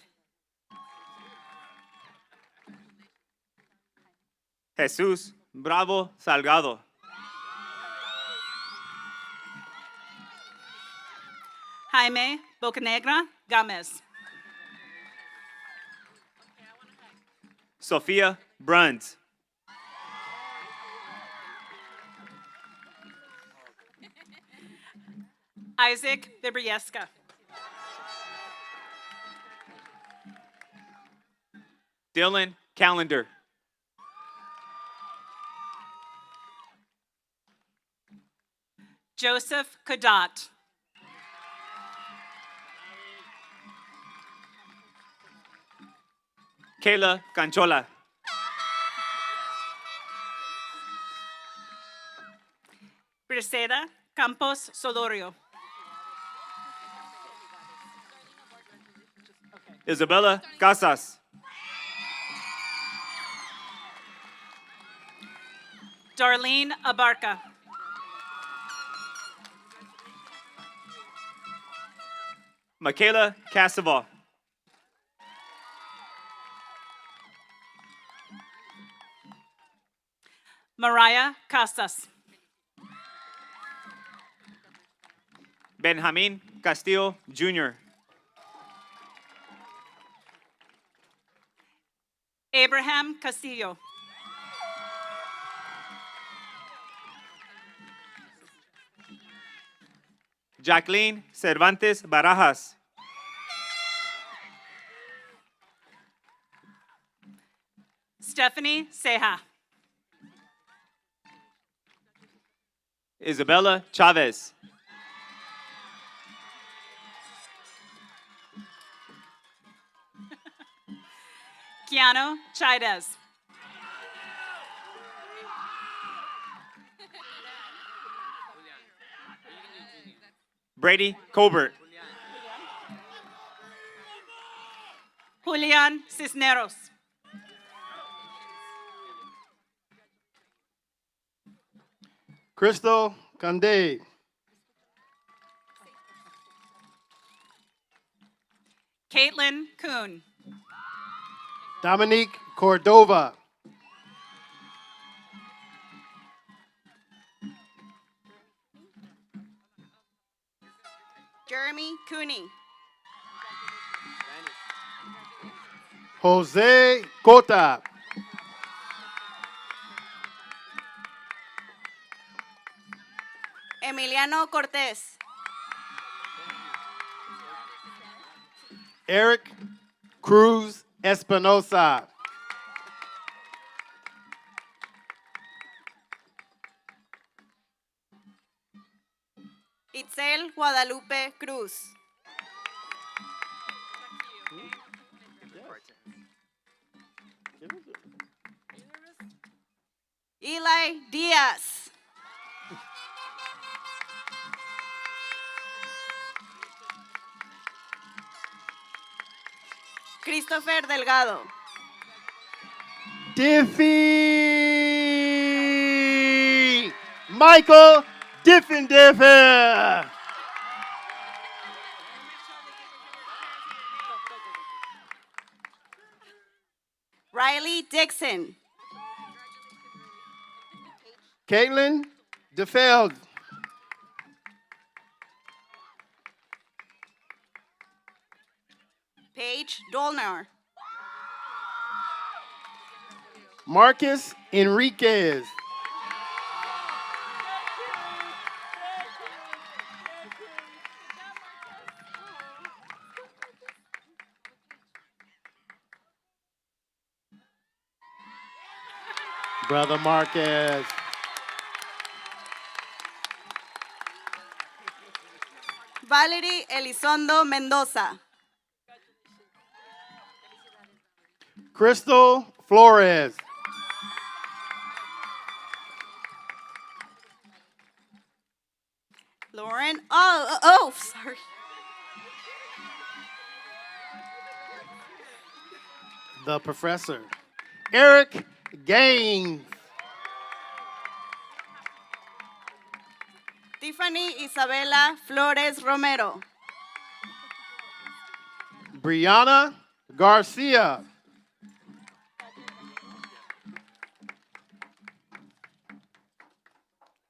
Jesus Bravo Salgado. Jaime Bocanegra Gomez. Sophia Bruns. Isaac Bibrieska. Dylan Calendar. Joseph Kadat. Kayla Canchola. Briseda Campos Solorio. Isabella Casas. Darlene Abarca. Michaela Casaval. Mariah Casas. Benjamin Castillo Jr. Abraham Castillo. Jacqueline Cervantes Barajas. Stephanie Ceja. Isabella Chavez. Keanu Chaidez. Brady Colbert. Julian Cisneros. Crystal Conde. Caitlin Kuhn. Dominique Cordova. Jeremy Cooney. Jose Cota. Emiliano Cortez. Eric Cruz Espinosa. Giselle Guadalupe Cruz. Eli Diaz. Christopher Delgado. Diffie! Michael Diffie! Riley Dixon. Caitlin DeFeld. Paige Dolnar. Marcus Enriquez. Brother Marquez. Valerie Elizondo Mendoza. Crystal Flores. Lauren. Oh, sorry. The Professor. Eric Gaines. Tiffany Isabela Flores Romero. Brianna Garcia.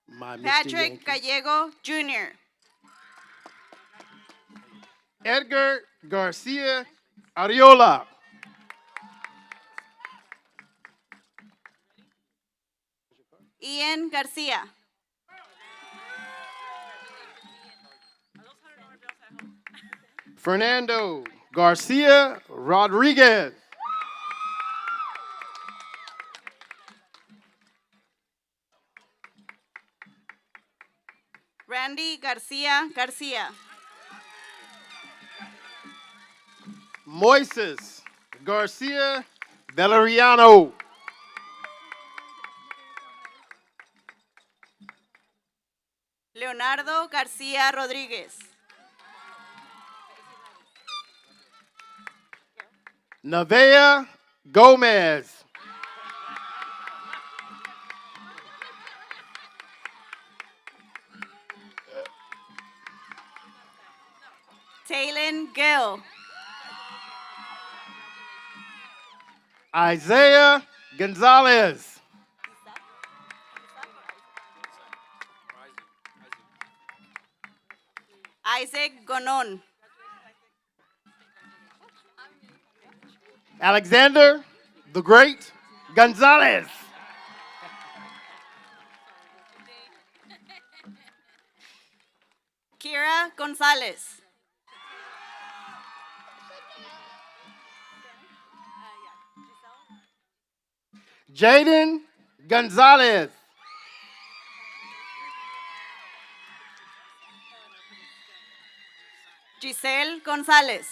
My Mr. Patrick Yankee. Gallego Jr. Edgar Garcia Ariola. Ian Garcia. Fernando Garcia Rodriguez. Randy Garcia Garcia. Moises Garcia Valeriano. Leonardo Garcia Rodríguez. Nevaeh Gomez. Taylin Gill. Isaiah Gonzalez. Isaac Gonon. Alexander the Great Gonzalez. Kira Gonzalez. Jaden Gonzalez. Giselle Gonzalez.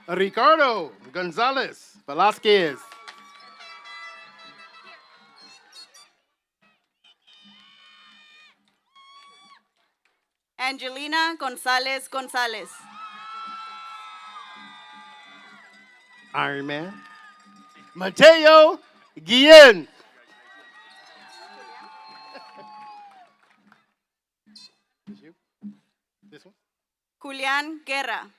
Ricardo Gonzalez Velasquez. Angelina Gonzalez Gonzalez. Iron Man. Mateo Guillen. This one? Julián Guerra.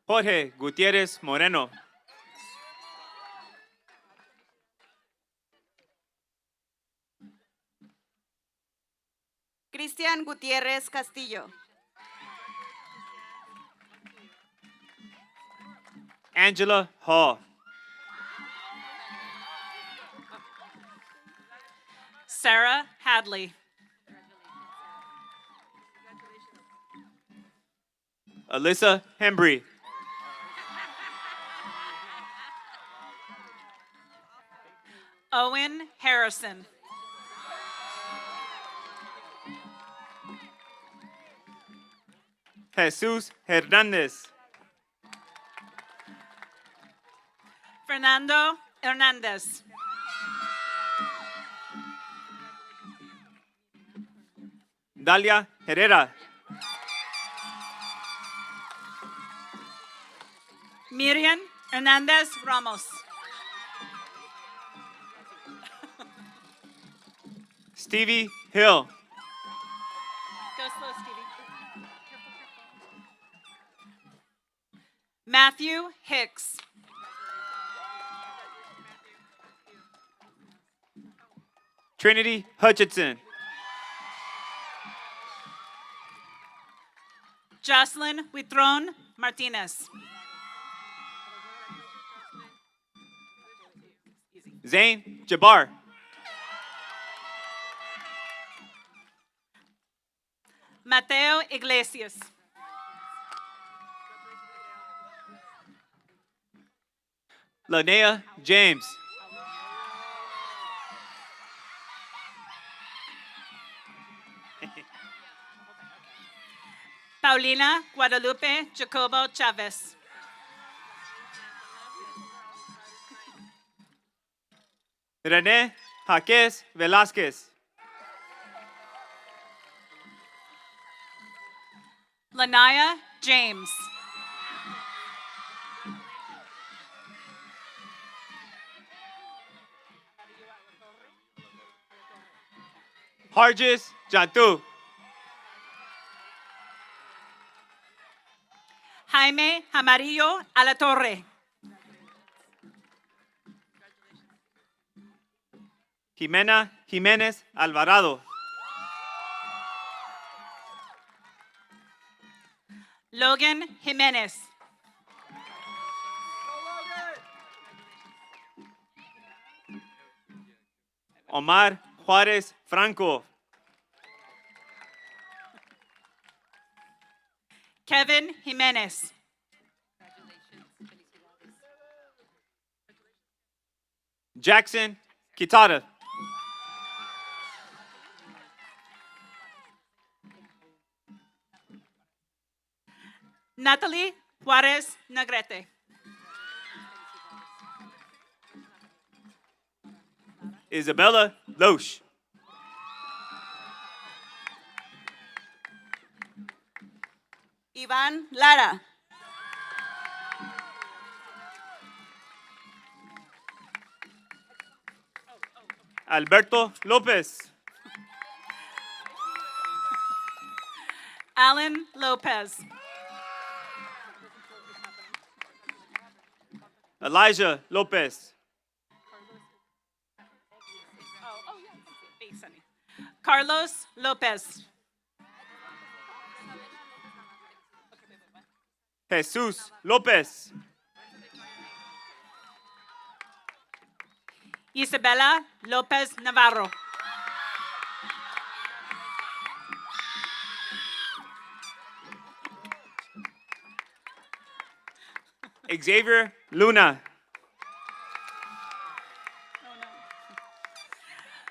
Jorge Gutierrez Moreno. Cristian Gutiérrez Castillo. Angela Hall. Sarah Hadley. Alyssa Hembry. Larson. Jesus Hernandez. Fernando Hernandez. Dalia Herrera. Miriam Hernandez Ramos. Stevie Hill. Go slow, Stevie. Matthew Hicks. Trinity Hutchinson. Jocelyn Huitron Martinez. Zane Jabbar. Mateo Iglesias. Linnea James. Paulina Guadalupe Jacobo Chavez. René Jaques Velázquez. Lanaya James. Hargis Jantu. Jaime Amarillo Alatorre. Jimena Jiménez Alvarado. Logan Jimenez. Omar Juárez Franco. Kevin Jimenez. Jackson Kitata. Natalie Juarez Negrete. Isabella Loesch. Iván Lara. Alberto López. Alan Lopez. Elijah Lopez. Carlos Lopez. Jesus López. Isabella Lopez Navarro. Xavier Luna.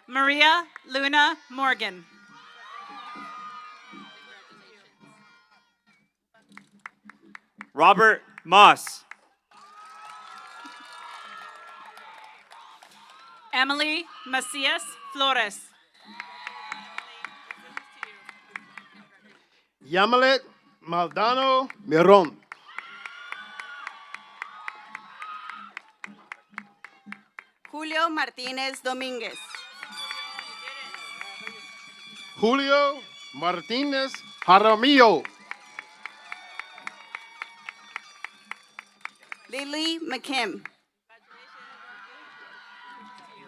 Maria Luna Morgan. Robert Moss. Emily Macias Flores. Yamalet Maldonado Miron. Julio Martínez Domínguez. Julio Martínez Jaramillo. Lily McKim.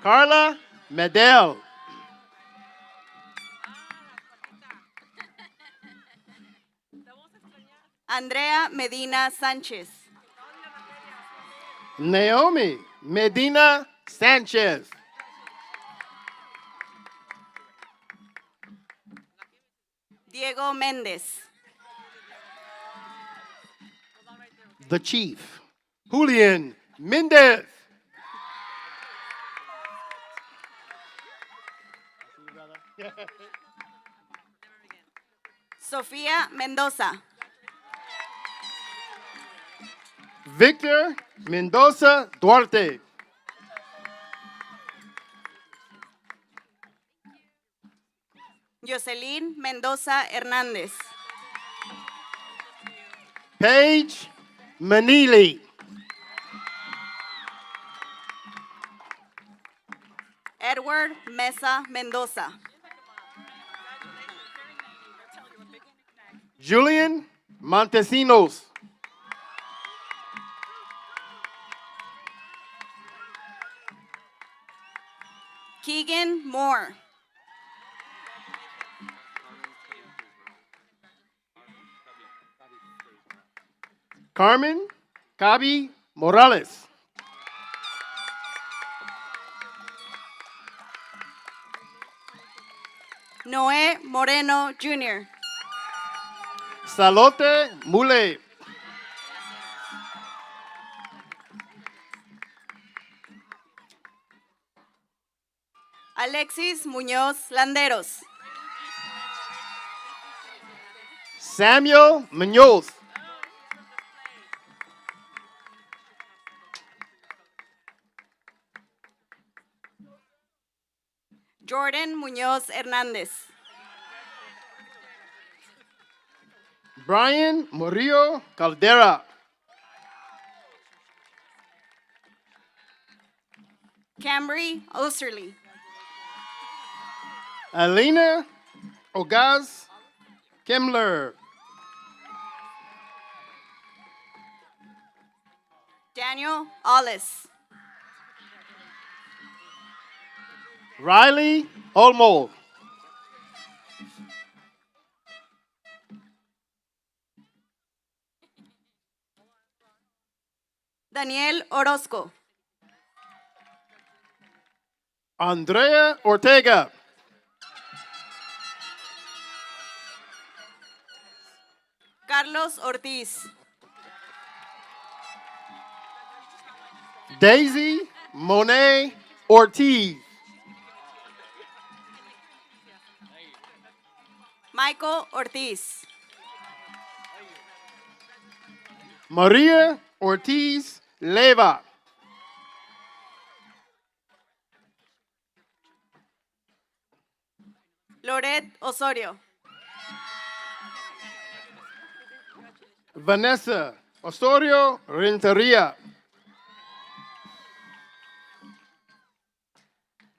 Carla Medel. Andrea Medina Sánchez. Naomi Medina Sanchez. Diego Méndez. The Chief. Julian Mendez. Sofía Mendoza. Victor Mendoza Duarte. Jocelyn Mendoza Hernández. Paige Manili. Edward Mesa Mendoza. Julian Montesinos. Keegan Moore. Carmen Cabi Morales. Noé Moreno Jr. Salote Mule. Alexis Muñoz Landeros. Samuel Munoz. Jordan Muñoz Hernández. Brian Murillo Caldera. Camry Osterly. Alina Ogaz Kemler. Daniel Ollis. Riley Olmo. Daniel Orozco. Andrea Ortega. Carlos Ortiz. Daisy Monet Ortiz. Michael Ortiz. Maria Ortiz Leva. Loret Osorio. Vanessa Osorio Renteria.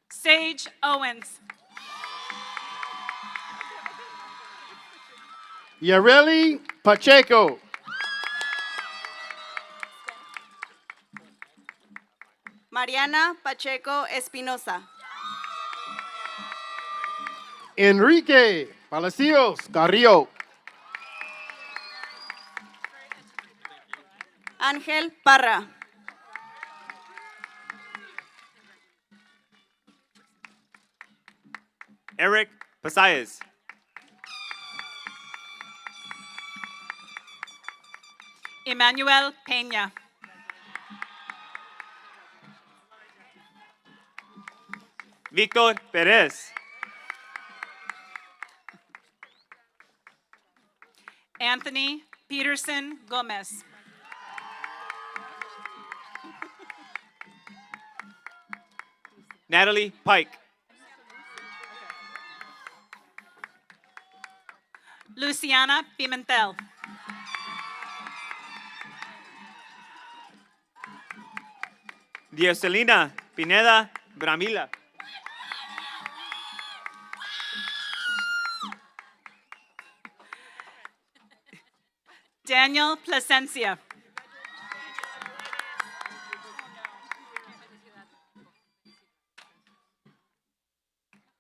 Sage Owens. Yareli Pacheco. Mariana Pacheco Espinosa. Enrique Palacios Carrillo. Ángel Parra. Eric Pasayas. Emmanuel Peña. Victor Perez. Anthony Peterson Gomez. Natalie Pike. Luciana Pimentel. Dioselina Pineda Bramila. Daniel Plasencia.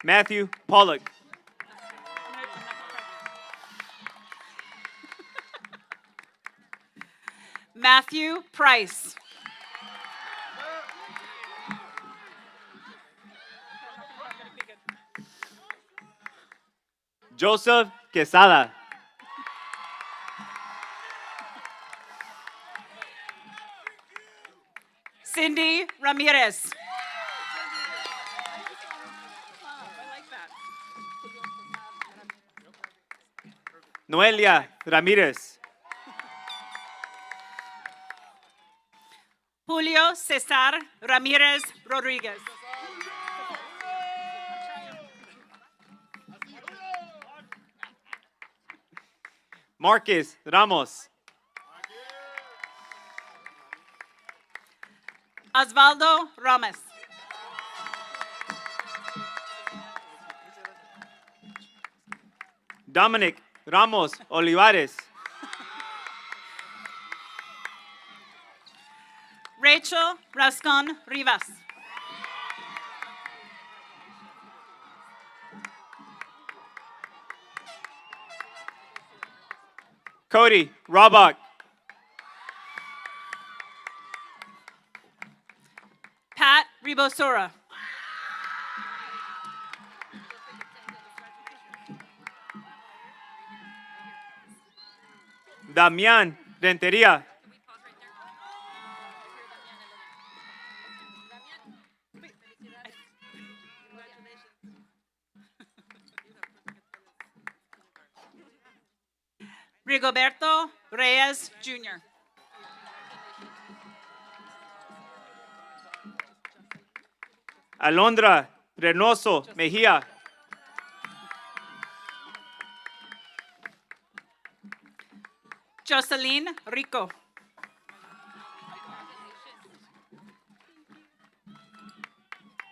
Matthew Pollock. Matthew Price. Joseph Quesada. Cindy Ramirez. Noelia Ramírez. Julio Cesar Ramirez Rodriguez. Marcus Ramos. Osvaldo Ramos. Dominic Ramos Olivares. Rachel Rascon Rivas. Cody Robach. Pat Ribosura. Damián Rentería. Rigoberto Reyes Jr. Alondra Reynoso Mejía. Jocelyn Rico.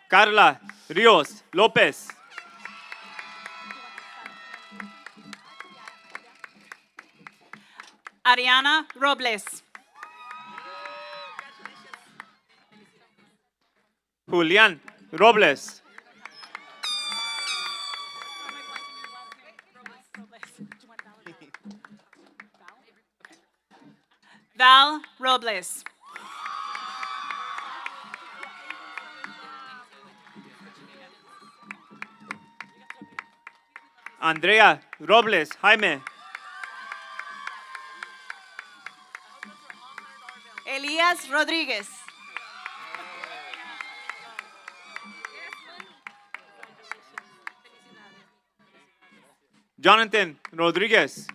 Carla Ríos López. Ariana Robles. Julián Robles. Val Robles. Andrea Robles Jaime. Elías Rodríguez. Jonathan Rodríguez.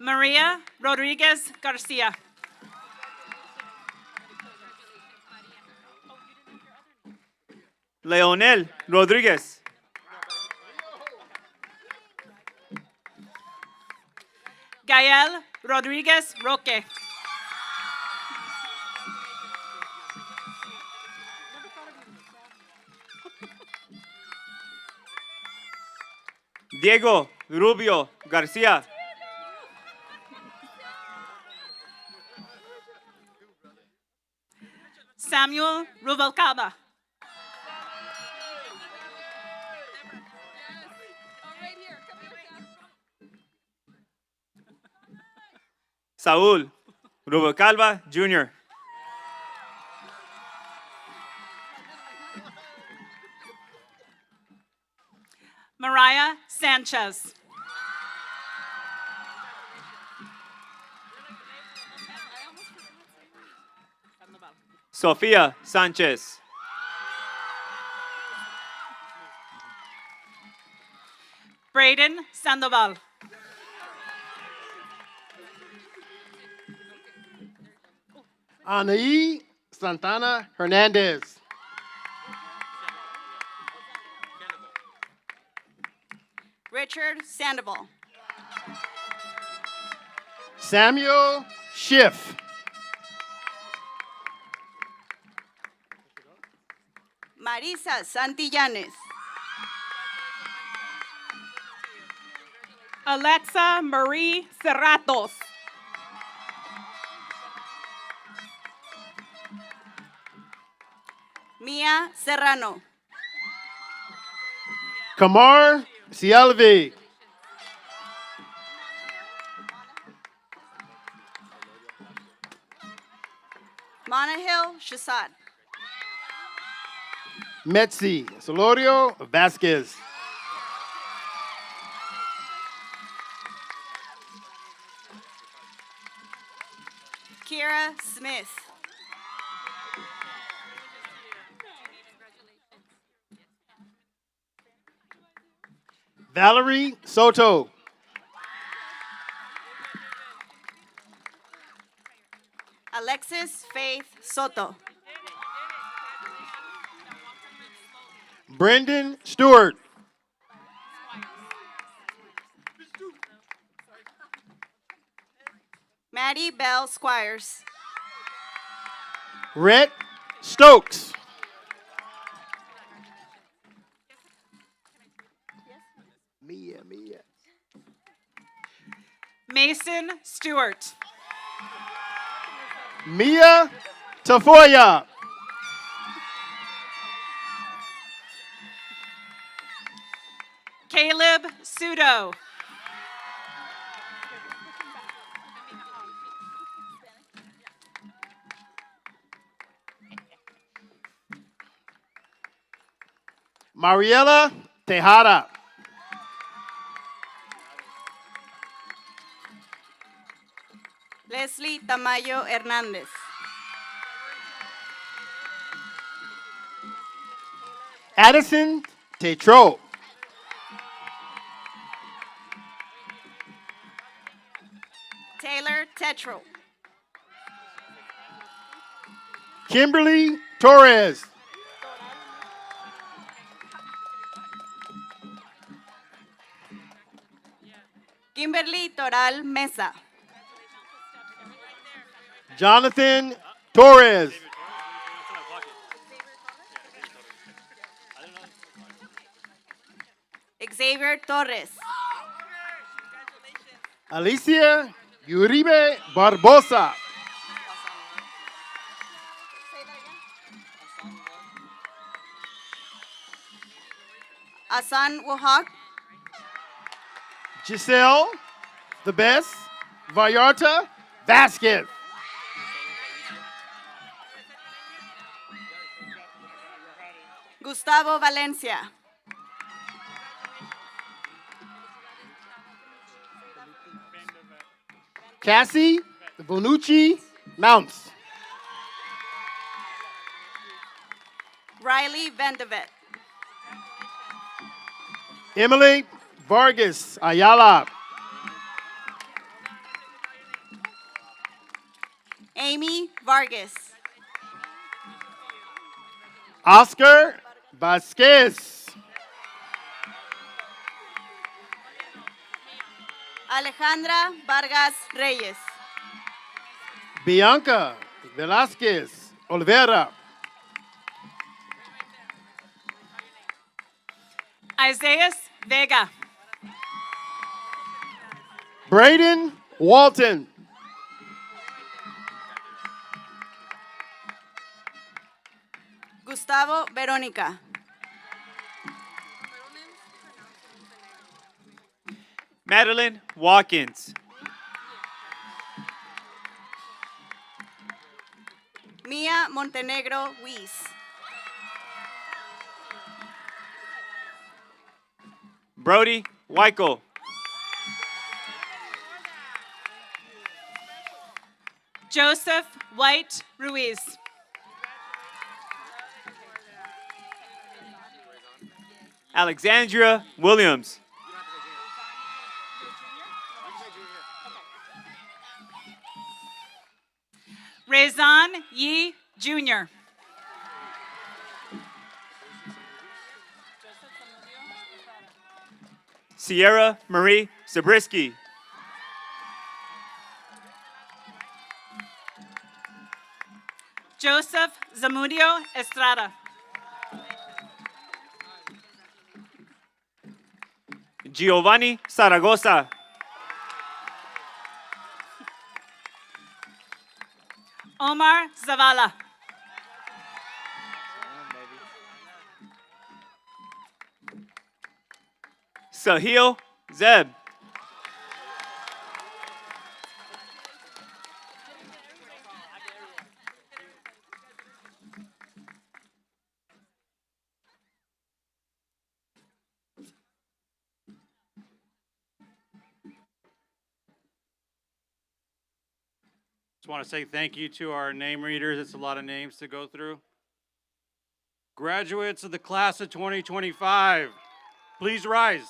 Maria Rodriguez Garcia. Leonel Rodríguez. Gael Rodriguez Roque. Diego Rubio García. Samuel Rubalcaba. Saúl Rubalcaba Jr. Mariah Sanchez. Sofía Sánchez. Braden Sandoval. Anaí Santana Hernandez. Richard Sandoval. Samuel Schiff. Marisa Santillanes. Alexa Marie Cerratos. Mia Serrano. Kamar Cialvi. Monahil Shasad. Metzi Solorio Vasquez. Kira Smith. Valerie Soto. Alexis Faith Soto. Brendan Stewart. Maddie Bell Squires. Rhett Stokes. Mia. Mason Stewart. Mia Tafoya. Caleb Sudo. Mariela Tejada. Leslie Tamayo Hernández. Addison Tetro. Taylor Tetro. Kimberly Torres. Kimberly Toral Mesa. Jonathan Torres. Xavier Torres. Alicia Uribe Barbosa. Asan Wahak. Giselle, the best, Vallarta Vasquez. Gustavo Valencia. Cassie Bonucci Mounts. Riley Vandevet. Emily Vargas Ayala. Amy Vargas. Oscar Vasquez. Alejandra Vargas Reyes. Bianca Velasquez Olvera. Isaiah Vega. Braden Walton. Gustavo Verónica. Madeline Watkins. Mia Montenegro Weiss. Brody Weichel. Joseph White Ruiz. Alexandria Williams. Rezan Yi Jr. Sierra Marie Zabriskie. Joseph Zamudio Estrada. Giovanni Zaragoza. Omar Zavala. Sahil Zeb. Just want to say thank you to our name readers. It's a lot of names to go through. Graduates of the class of 2025, please rise.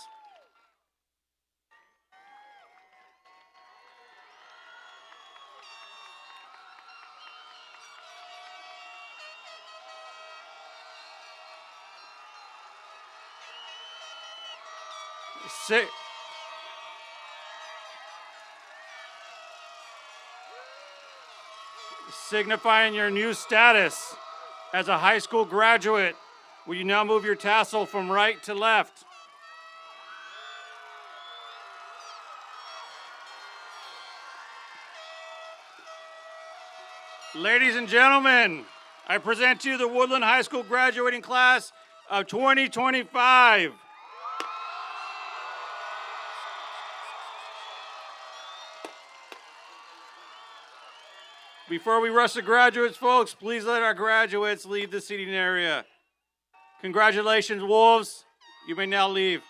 Si- Signifying your new status as a high school graduate, will you now move your tassel from right to left? Ladies and gentlemen, I present to you the Woodland High School graduating class of 2025. Before we rush the graduates, folks, please let our graduates leave the seating area. Congratulations, Wolves. You may now leave.